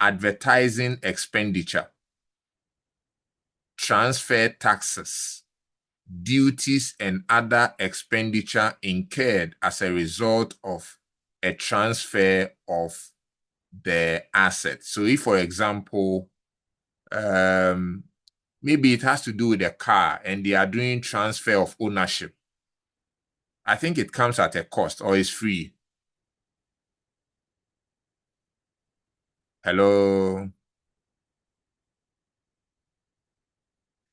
A: Advertising expenditure, transfer taxes, duties and other expenditure incurred as a result of a transfer of the asset. So if, for example, maybe it has to do with a car and they are doing transfer of ownership, I think it comes at a cost or is free. Hello?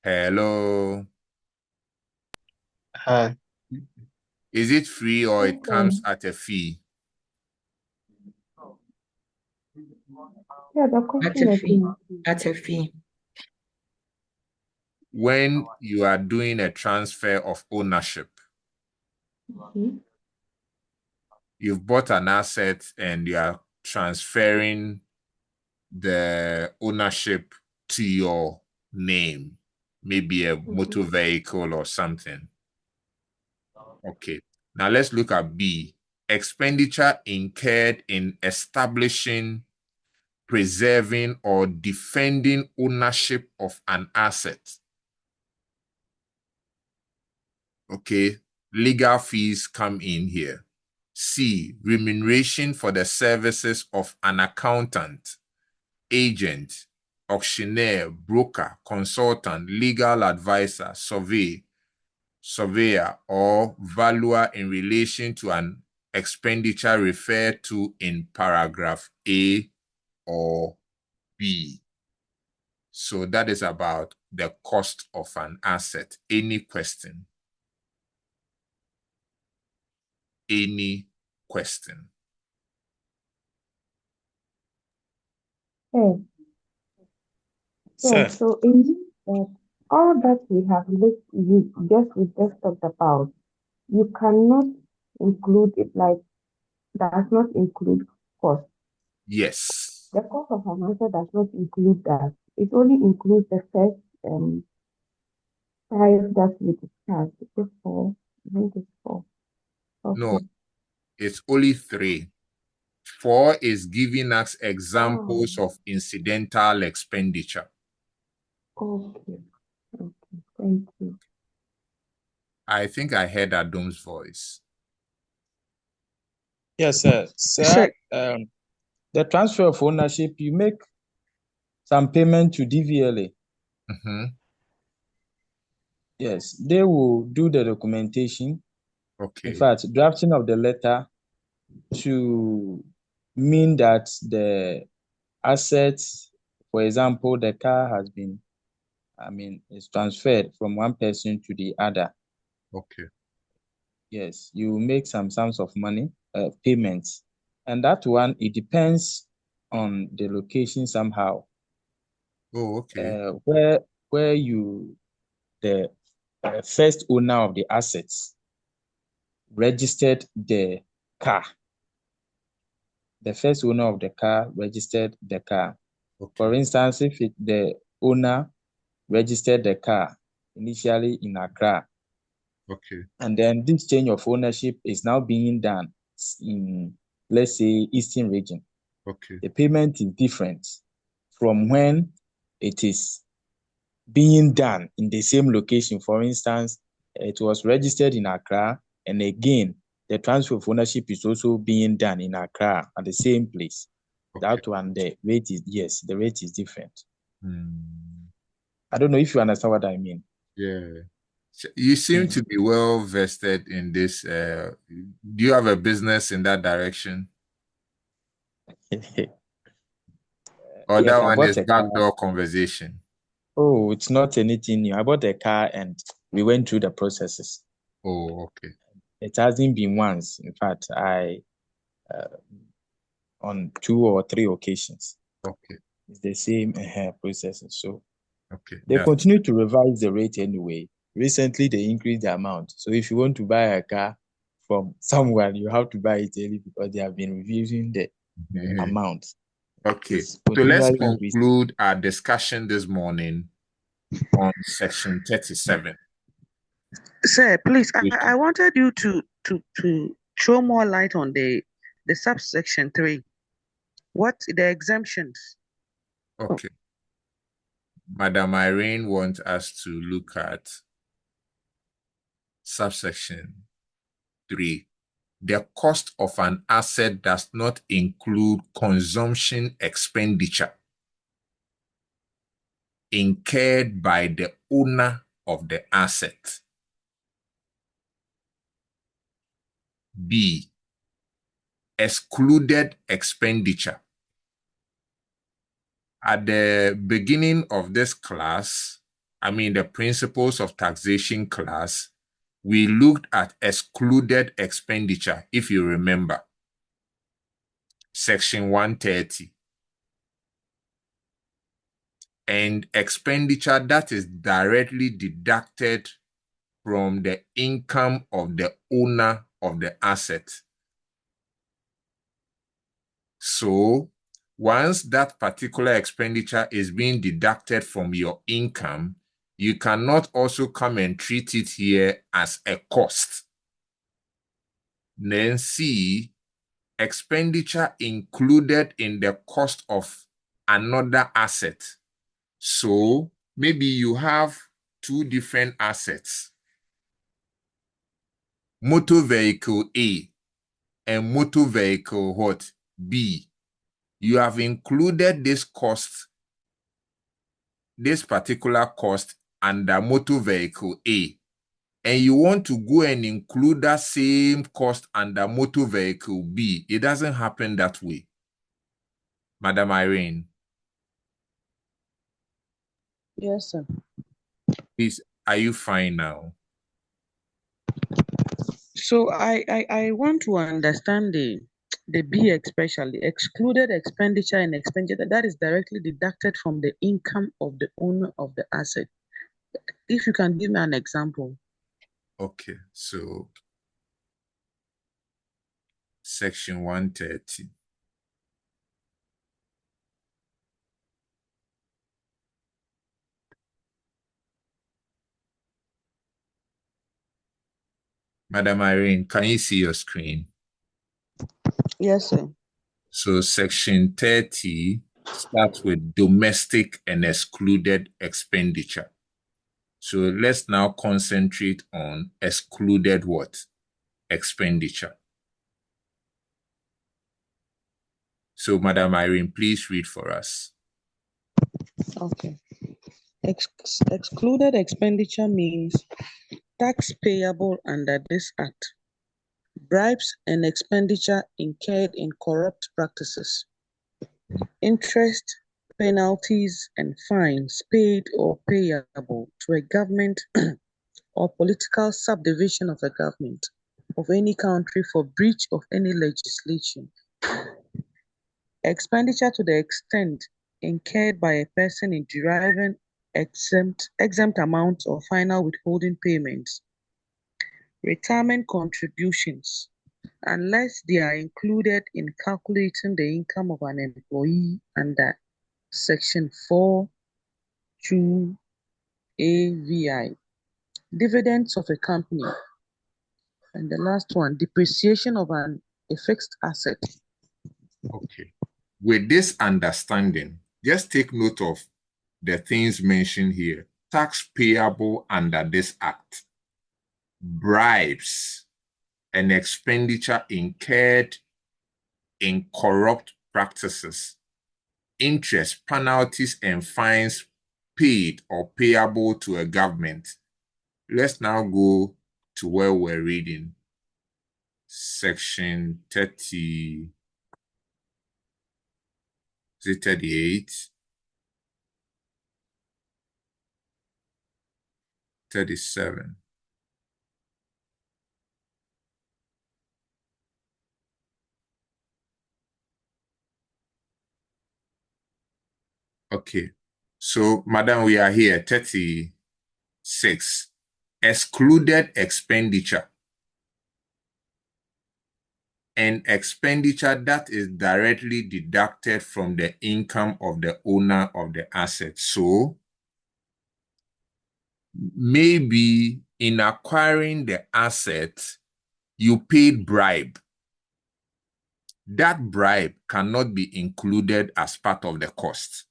A: Hello?
B: Hi.
A: Is it free or it comes
F: Okay.
A: at a fee?
F: Yeah, the
E: At a
F: question
E: fee.
F: again.
E: At a fee.
A: When you are doing a transfer of ownership,
F: Mhm.
A: you've bought an asset and you are transferring the ownership to your name, maybe a motor
F: Mhm.
A: vehicle or something. Okay. Now let's look at B. Expenditure incurred in establishing, preserving, or defending ownership of an asset. Okay. Legal fees come in here. C. Remuneration for the services of an accountant, agent, auctioneer, broker, consultant, legal advisor, surveyor, or valuer in relation to an expenditure referred to in paragraph A or B. So that is about the cost of an asset. Any question? Any question?
F: Yes.
D: Sir,
F: So in this, all that we have we just talked about, you cannot include it like does not include cost.
A: Yes.
F: The cost of an answer does not include that. It only includes the first price that we discussed. It's four. I think it's four.
A: No,
F: Okay.
A: it's only 3. 4 is giving us
F: Oh,
A: examples of incidental expenditure.
F: okay. Okay. Thank you.
A: I think I heard Adam's voice.
D: yes, sir.
E: Sir,
D: Sir, the transfer of ownership, you make some payment to DVLA. Yes, they will do the documentation. In
A: Okay.
D: fact, drafting of the letter to mean that the assets, for example, the car has been, is transferred from one person to the other.
A: Okay.
D: Yes, you make some sums of money, payments. And that one, it depends on the location somehow.
A: Oh, okay.
D: Where you, the first owner of the assets, registered the car. The first owner of the car registered the car. For
A: Okay.
D: instance, if the owner registered the car initially in Accra,
A: Okay.
D: and then this change of ownership is now being done in, let's say, Eastern region,
A: Okay.
D: the payment is different from when it is being done in the same location. For instance, it was registered in Accra, and again, the transfer of ownership is also being done in Accra at the same place.
A: Okay.
D: That one, the rate is, yes, the rate is different.
A: Hmm.
D: I don't know if you understand what I mean.
A: Yeah. So you seem to be well vested in this. Do you have a business in that direction? Or that
D: Yes, I
A: one
D: bought
A: is
D: a car.
A: backdoor conversation?
D: Oh, it's not anything new. I bought a car and we went through the processes.
A: Oh, okay.
D: It hasn't been once. In fact, on 2 or 3 occasions,
A: Okay.
D: it's the same processes. So
A: Okay.
D: they
A: That's
D: continue to revise the rate anyway. Recently, they increased the amount. So if you want to buy a car from someone, you have to buy it early because they have been reviewing the amount.
A: okay.
D: It's
A: So let's
D: continually increasing.
A: conclude our discussion this morning on section 37.
C: Sir, please,
A: Yes, sir.
C: I wanted you to throw more light on the subsection 3. What the exemptions?
A: Okay. Madam Irene wants us to look at subsection 3. The cost of an asset does not include consumption expenditure incurred by the owner of the asset. B, excluded expenditure. At the beginning of this class, the principles of taxation class, we looked at excluded expenditure, if you remember. Section 130. And expenditure that is directly deducted from the income of the owner of the asset. So, once that particular expenditure is being deducted from your income, you cannot also come and treat it here as a cost. Then C, expenditure included in the cost of another asset. So, maybe you have two different assets. Motor vehicle A and motor vehicle what? B. You have included this cost, this particular cost under motor vehicle A, and you want to go and include that same cost under motor vehicle B. It doesn't happen that way. Madam Irene.
C: Yes, sir.
A: Please, are you fine now?
C: So I want to understand the B especially, excluded expenditure and expenditure that is directly deducted from the income of the owner of the asset. If you can give me an example.
A: Okay, so section 130. Madam Irene, can you see your screen?
C: Yes, sir.
A: So section 30 starts with domestic and excluded expenditure. So let's now concentrate on excluded what? Expenditure. So Madam Irene, please read for us.
C: Okay. Excluded expenditure means tax payable under this act, bribes and expenditure incurred in corrupt practices, interest, penalties, and fines paid or payable to a government or political subdivision of a government of any country for breach of any legislation. Expenditure to the extent incurred by a person in deriving exempt amounts or final withholding payments, retirement contributions, unless they are included in calculating the income of an employee under Section 4(2) AVI, dividends of a company, and the last one, depreciation of a fixed asset.
A: Okay. With this understanding, just take note of the things mentioned here. Tax payable under this act, bribes and expenditure incurred in corrupt practices, interest, penalties, and fines paid or payable to a government. Let's now go to where we're reading. Section 30, is it 38? 37. Okay. So, madam, we are here. 36. Excluded expenditure. An expenditure that is directly deducted from the income of the owner of the asset. So, maybe in acquiring the asset, you paid bribe. That bribe cannot be included as part of the cost.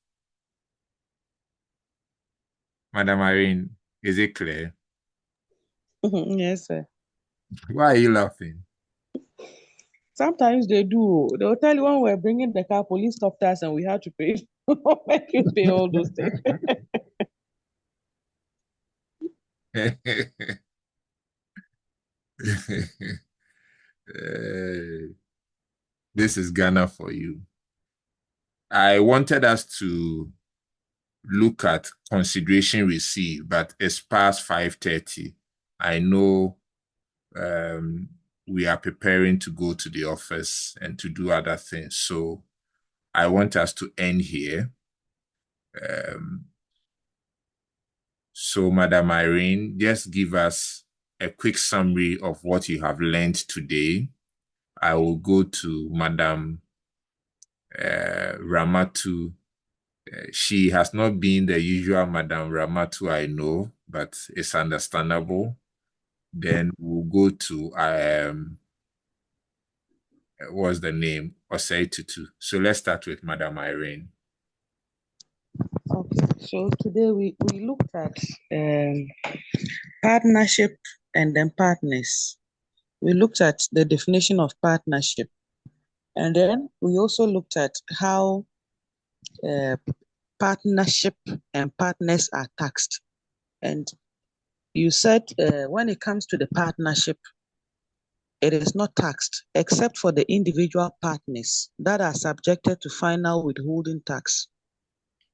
A: Madam Irene, is it clear?
C: Yes, sir.
A: Why are you laughing?
C: Sometimes they do. They'll tell you when we're bringing the car, police stopped us and we had to pay. Make you pay all those things.
A: This is Ghana for you. I wanted us to look at consideration received, but it's past 5:30. I know we are preparing to go to the office and to do other things. So I want us to end here. So Madam Irene, just give us a quick summary of what you have learned today. I will go to Madam Ramatu. She has not been the usual Madam Ramatu I know, but it's understandable. Then we'll go to what's the name? Osei Tutu. So let's start with Madam Irene.
C: Okay, so today we looked at partnership and then partners. We looked at the definition of partnership. And then we also looked at how partnership and partners are taxed. And you said when it comes to the partnership, it is not taxed except for the individual partners that are subjected to final withholding tax.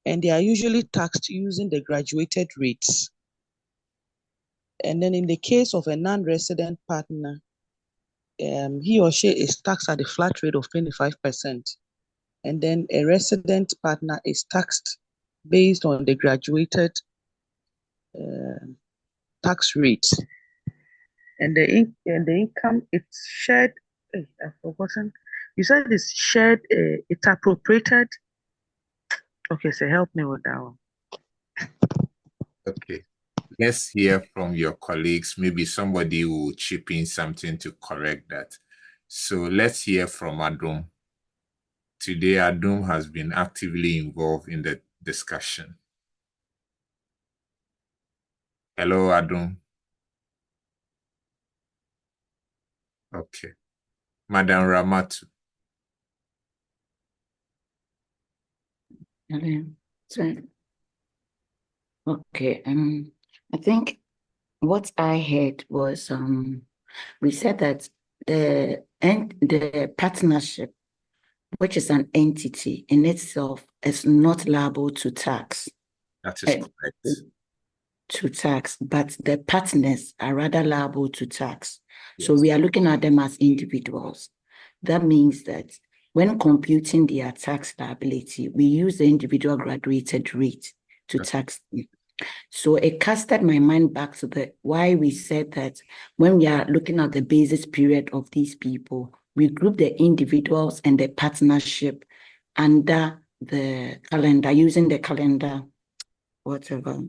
C: And they are usually taxed using the graduated rates. And then in the case of a non-resident partner, he or she is taxed at the flat rate of 25%. And then a resident partner is taxed based on the graduated tax rate. And the income, it's shared. I've forgotten. You said it's shared, it's appropriated. Okay, so help me with that one.
A: Okay. Let's hear from your colleagues. Maybe somebody will chip in something to correct that. So let's hear from Adum. Today, Adum has been actively involved in the discussion. Hello, Adum. Okay. Madam Ramatu.
E: Hello. So, okay. I think what I heard was we said that the partnership, which is an entity in itself, is not liable to tax.
A: That is correct.
E: To tax, but the partners are rather liable to tax.
A: Yes.
E: So we are looking at them as individuals. That means that when computing their tax liability, we use the individual graduated rate to tax them. So it casted my mind back to the why we said that when we are looking at the basis period of these people, we group the individuals and the partnership under the calendar, using the calendar, whatever.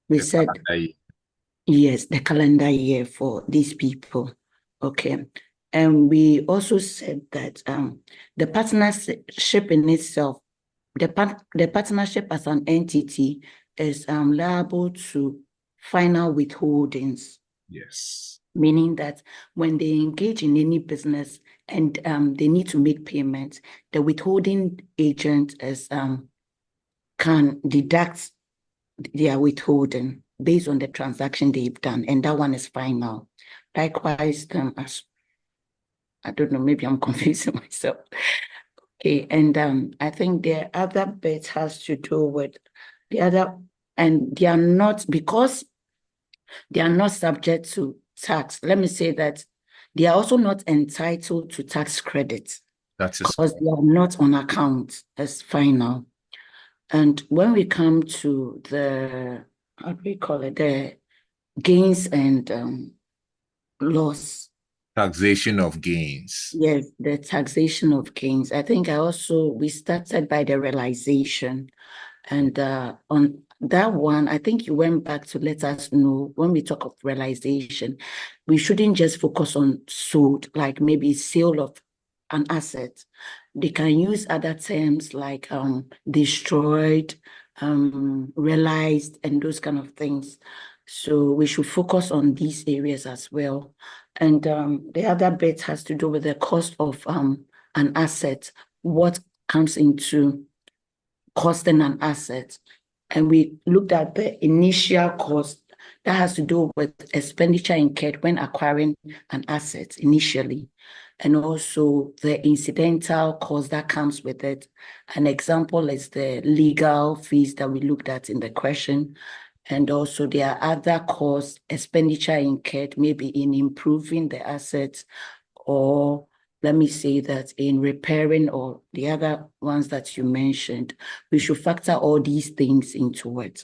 E: We said, yes, the calendar year for these people. Okay. And we also said that the partnership in itself, the partnership as an entity is liable to final withholdings.
A: Yes.
E: Meaning that when they engage in any business and they need to make payments, the withholding agent is can deduct their withholding based on the transaction they've done, and that one is final. Likewise, as I don't know, maybe I'm confusing myself. Okay, and I think the other bit has to do with the other, and they are not, because they are not subject to tax. Let me say that they are also not entitled to tax credit.
A: That is
E: because they are not on account as final. And when we come to the, how do we call it, the gains and loss.
A: Taxation of gains.
E: Yes, the taxation of gains. I think we started by the realization. And that one, I think you went back to let us know when we talk of realization, we shouldn't just focus on sold, like maybe sale of an asset. They can use other terms like destroyed, realized, and those kind of things. So we should focus on these areas as well. And the other bit has to do with the cost of an asset, what comes into costing an asset. And we looked at the initial cost that has to do with expenditure incurred when acquiring an asset initially, and also the incidental cost that comes with it. An example is the legal fees that we looked at in the question. And also there are other costs, expenditure incurred, maybe in improving the assets, or let me say that in repairing, or the other ones that you mentioned. We should factor all these things into it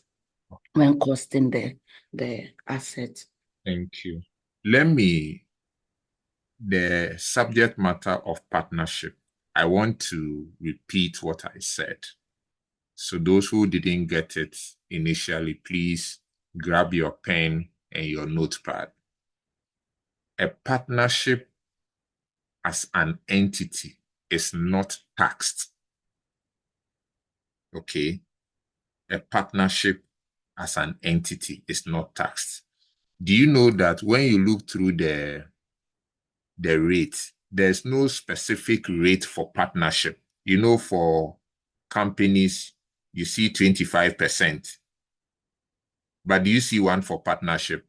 E: when costing the asset.
A: Thank you. The subject matter of partnership, I want to repeat what I said. So those who didn't get it initially, please grab your pen and your notepad. A partnership as an entity is not taxed. Okay? A partnership as an entity is not taxed. Do you know that when you look through the rate, there's no specific rate for partnership? You know, for companies, you see 25%. But do you see one for partnership?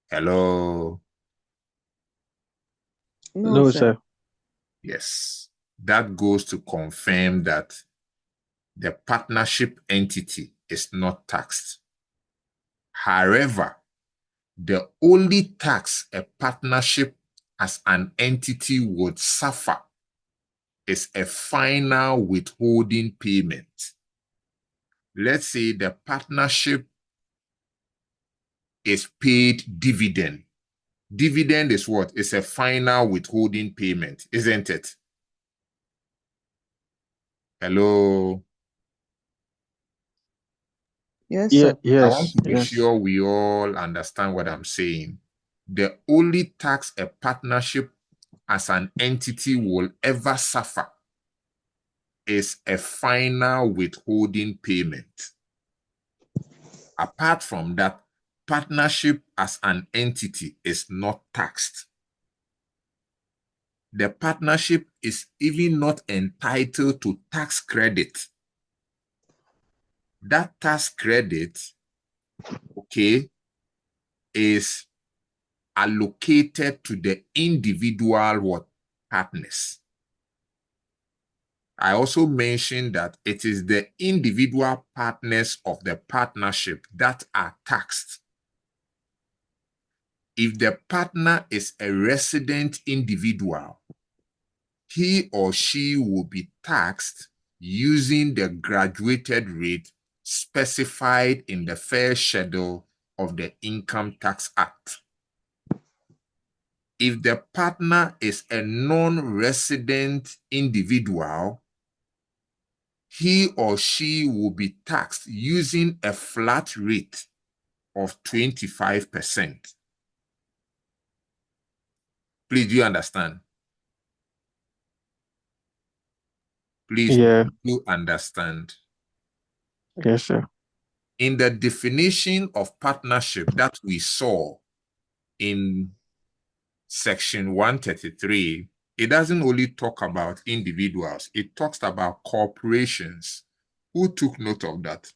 A: Hello?
B: No, sir.
A: Yes. That goes to confirm that the partnership entity is not taxed. However, the only tax a partnership as an entity would suffer is a final withholding payment. Let's say the partnership is paid dividend. Dividend is what? It's a final withholding payment, isn't it? Hello?
C: Yes,
B: Yeah,
C: sir.
A: I want
B: yes,
A: to make
B: yes.
A: sure we all understand what I'm saying. The only tax a partnership as an entity will ever suffer is a final withholding payment. Apart from that, partnership as an entity is not taxed. The partnership is even not entitled to tax credit. That tax credit, okay, is allocated to the individual partners. I also mentioned that it is the individual partners of the partnership that are taxed. If the partner is a resident individual, he or she will be taxed using the graduated rate specified in the first schedule of the Income Tax Act. If the partner is a non-resident individual, he or she will be taxed using a flat rate of 25%. Please, do you understand? Please,
B: Yeah,
A: do you understand?
B: yes, sir.
A: In the definition of partnership that we saw in section 133, it doesn't only talk about individuals, it talks about corporations. Who took note of that?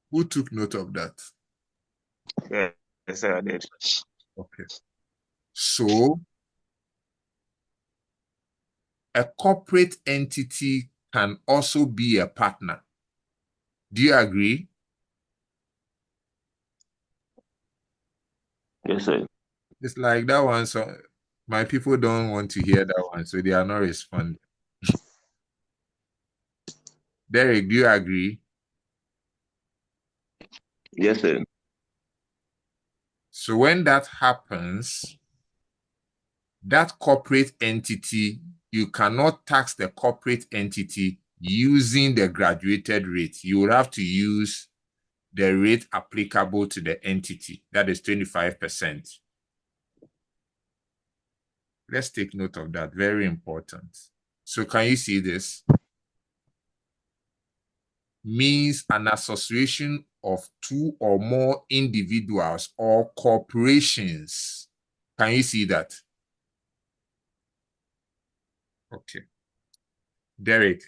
A: Who took note of that?
H: Yes, sir, I did.
A: Okay. So, a corporate entity can also be a partner. Do you agree?
H: Yes, sir.
A: It's like that one, so my people don't want to hear that one, so they are not responding. Derek, do you agree?
H: Yes, sir.
A: So when that happens, that corporate entity you cannot tax the corporate entity using the graduated rate. You will have to use the rate applicable to the entity. That is 25%. Let's take note of that. Very important. So can you see this? Means an association of two or more individuals or corporations. Can you see that? Okay. Derek,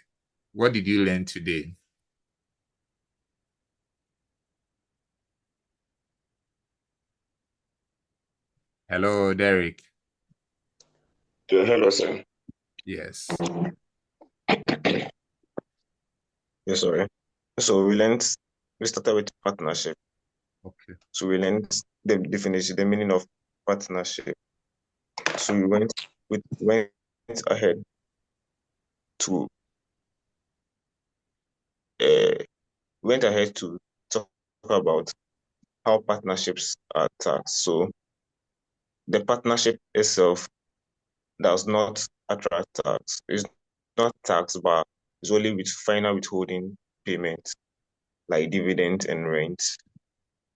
A: what did you learn today? Hello, Derek.
H: Hello, sir.
A: Yes.
H: Yes, sorry. So we started with partnership.
A: Okay.
H: So we learned the definition, the meaning of partnership. So we went ahead to talk about how partnerships are taxed. So the partnership itself does not attract tax. It's not tax, but it's only with final withholding payment, like dividend and rent.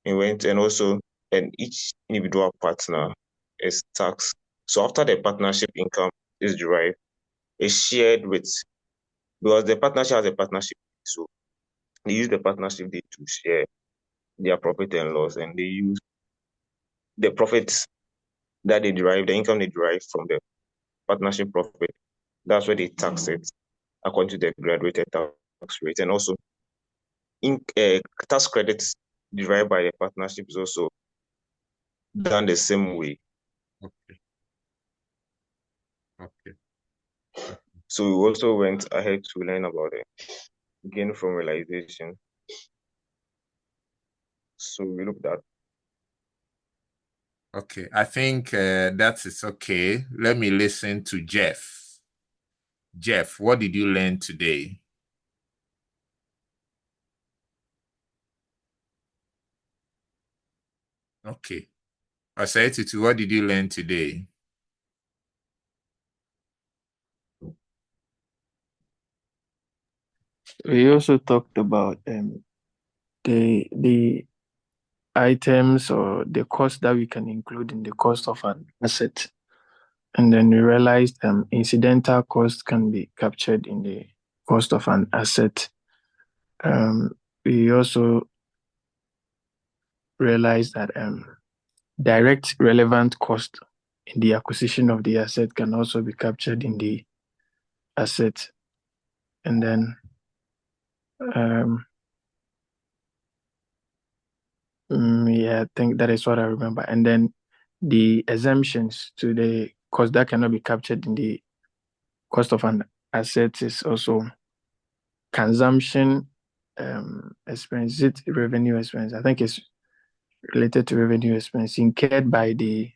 H: And each individual partner is taxed. So after the partnership income is derived, it's shared with, because the partnership has a partnership, so they use the partnership day to share their profit and loss, and they use the profits that they derive, the income they derive from the partnership profit. That's where they tax it according to the graduated tax rate. And also, tax credits derived by the partnership is also done the same way.
A: Okay. Okay.
H: So we also went ahead to learn about it, gain from realization. So we looked at.
A: Okay. I think that is okay. Let me listen to Jeff. Jeff, what did you learn today? Okay. Osei, what did you learn today?
B: We also talked about the items or the cost that we can include in the cost of an asset. And then we realized incidental costs can be captured in the cost of an asset. We also realized that direct relevant cost in the acquisition of the asset can also be captured in the asset. And then I think that is what I remember. And then the exemptions to the cost that cannot be captured in the cost of an asset is also consumption expense. Is it revenue expense? I think it's related to revenue expense incurred by the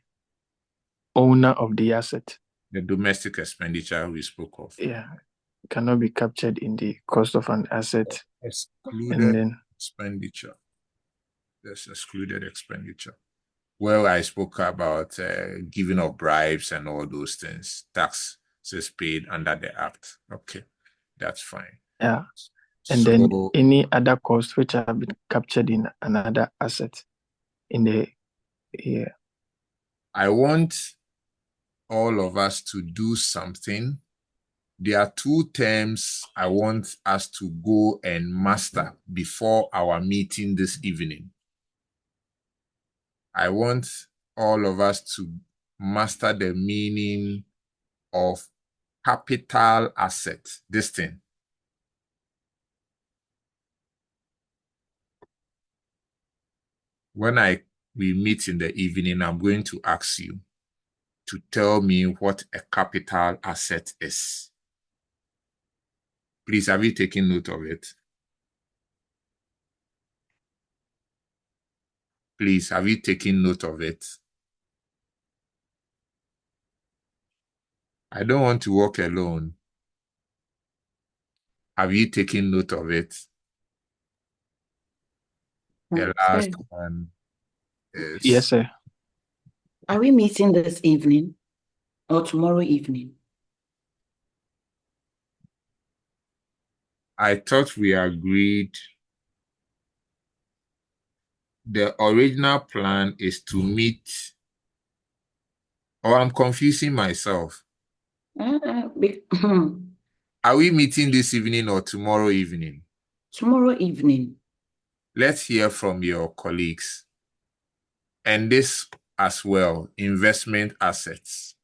B: owner of the asset.
A: The domestic expenditure we spoke of.
B: Yeah, cannot be captured in the cost of an asset.
A: Excluded
B: And then
A: expenditure. That's excluded expenditure. Well, I spoke about giving of bribes and all those things. Tax is paid under the act. Okay, that's fine.
B: yeah, and
A: So,
B: then any other costs which have been captured in another asset in the year.
A: I want all of us to do something. There are two terms I want us to go and master before our meeting this evening. I want all of us to master the meaning of capital asset, this thing. When we meet in the evening, I'm going to ask you to tell me what a capital asset is. Please, have you taken note of it? Please, have you taken note of it? I don't want to walk alone. Have you taken note of it? The last one is...
B: Yes, sir.
E: Are we meeting this evening or tomorrow evening?
A: I thought we agreed the original plan is to meet, or I'm confusing myself. Are we meeting this evening or tomorrow evening?
E: Tomorrow evening.
A: Let's hear from your colleagues. And this as well, investment assets.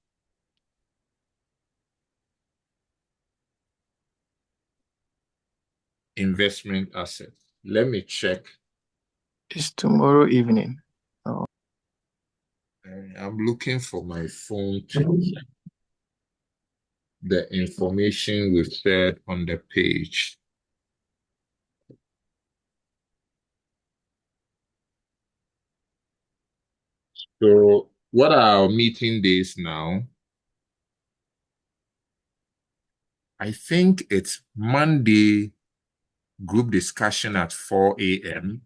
A: Investment assets. Let me check.
B: It's tomorrow evening. Oh.
A: I'm looking for my phone to check the information we've shared on the page. So what are our meeting days now? I think it's Monday group discussion at 4 a.m.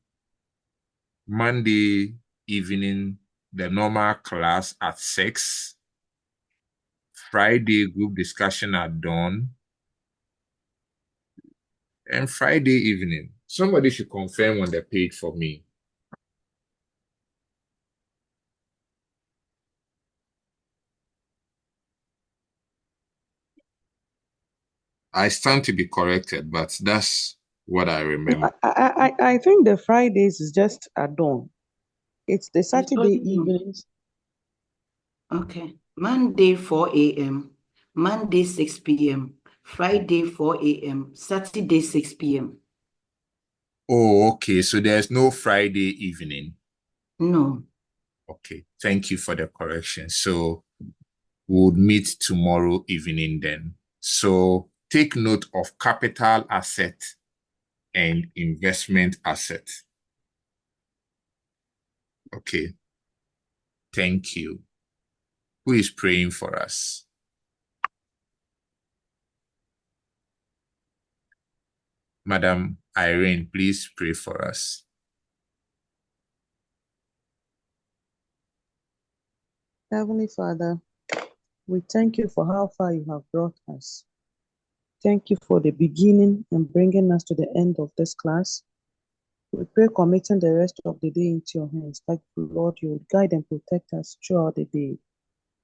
A: Monday evening, the normal class at 6. Friday group discussion at dawn. And Friday evening. Somebody should confirm on the page for me. I stand to be corrected, but that's what I remember.
C: I think the Fridays is just at dawn. It's the Saturday
E: only dawn.
C: evenings.
E: Okay. Monday 4 a.m., Monday 6 p.m., Friday 4 a.m., Saturday 6 p.m.
A: Oh, okay. So there's no Friday evening.
E: No.
A: Okay. Thank you for the correction. So we'll meet tomorrow evening then. So take note of capital asset and investment asset. Okay. Thank you. Who is praying for us? Madam Irene, please pray for us.
C: Heavenly Father, we thank you for how far you have brought us. Thank you for the beginning and bringing us to the end of this class. We pray committing the rest of the day into your hands. Like Lord, you will guide and protect us throughout the day.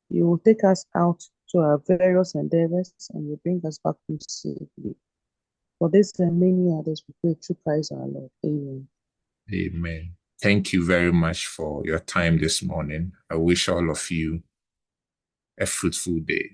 C: You will take us out to our various endeavors and you bring us back home safely. For this and many others, we pray through Christ our Lord. Amen.
A: Amen. Thank you very much for your time this morning. I wish all of you a fruitful day.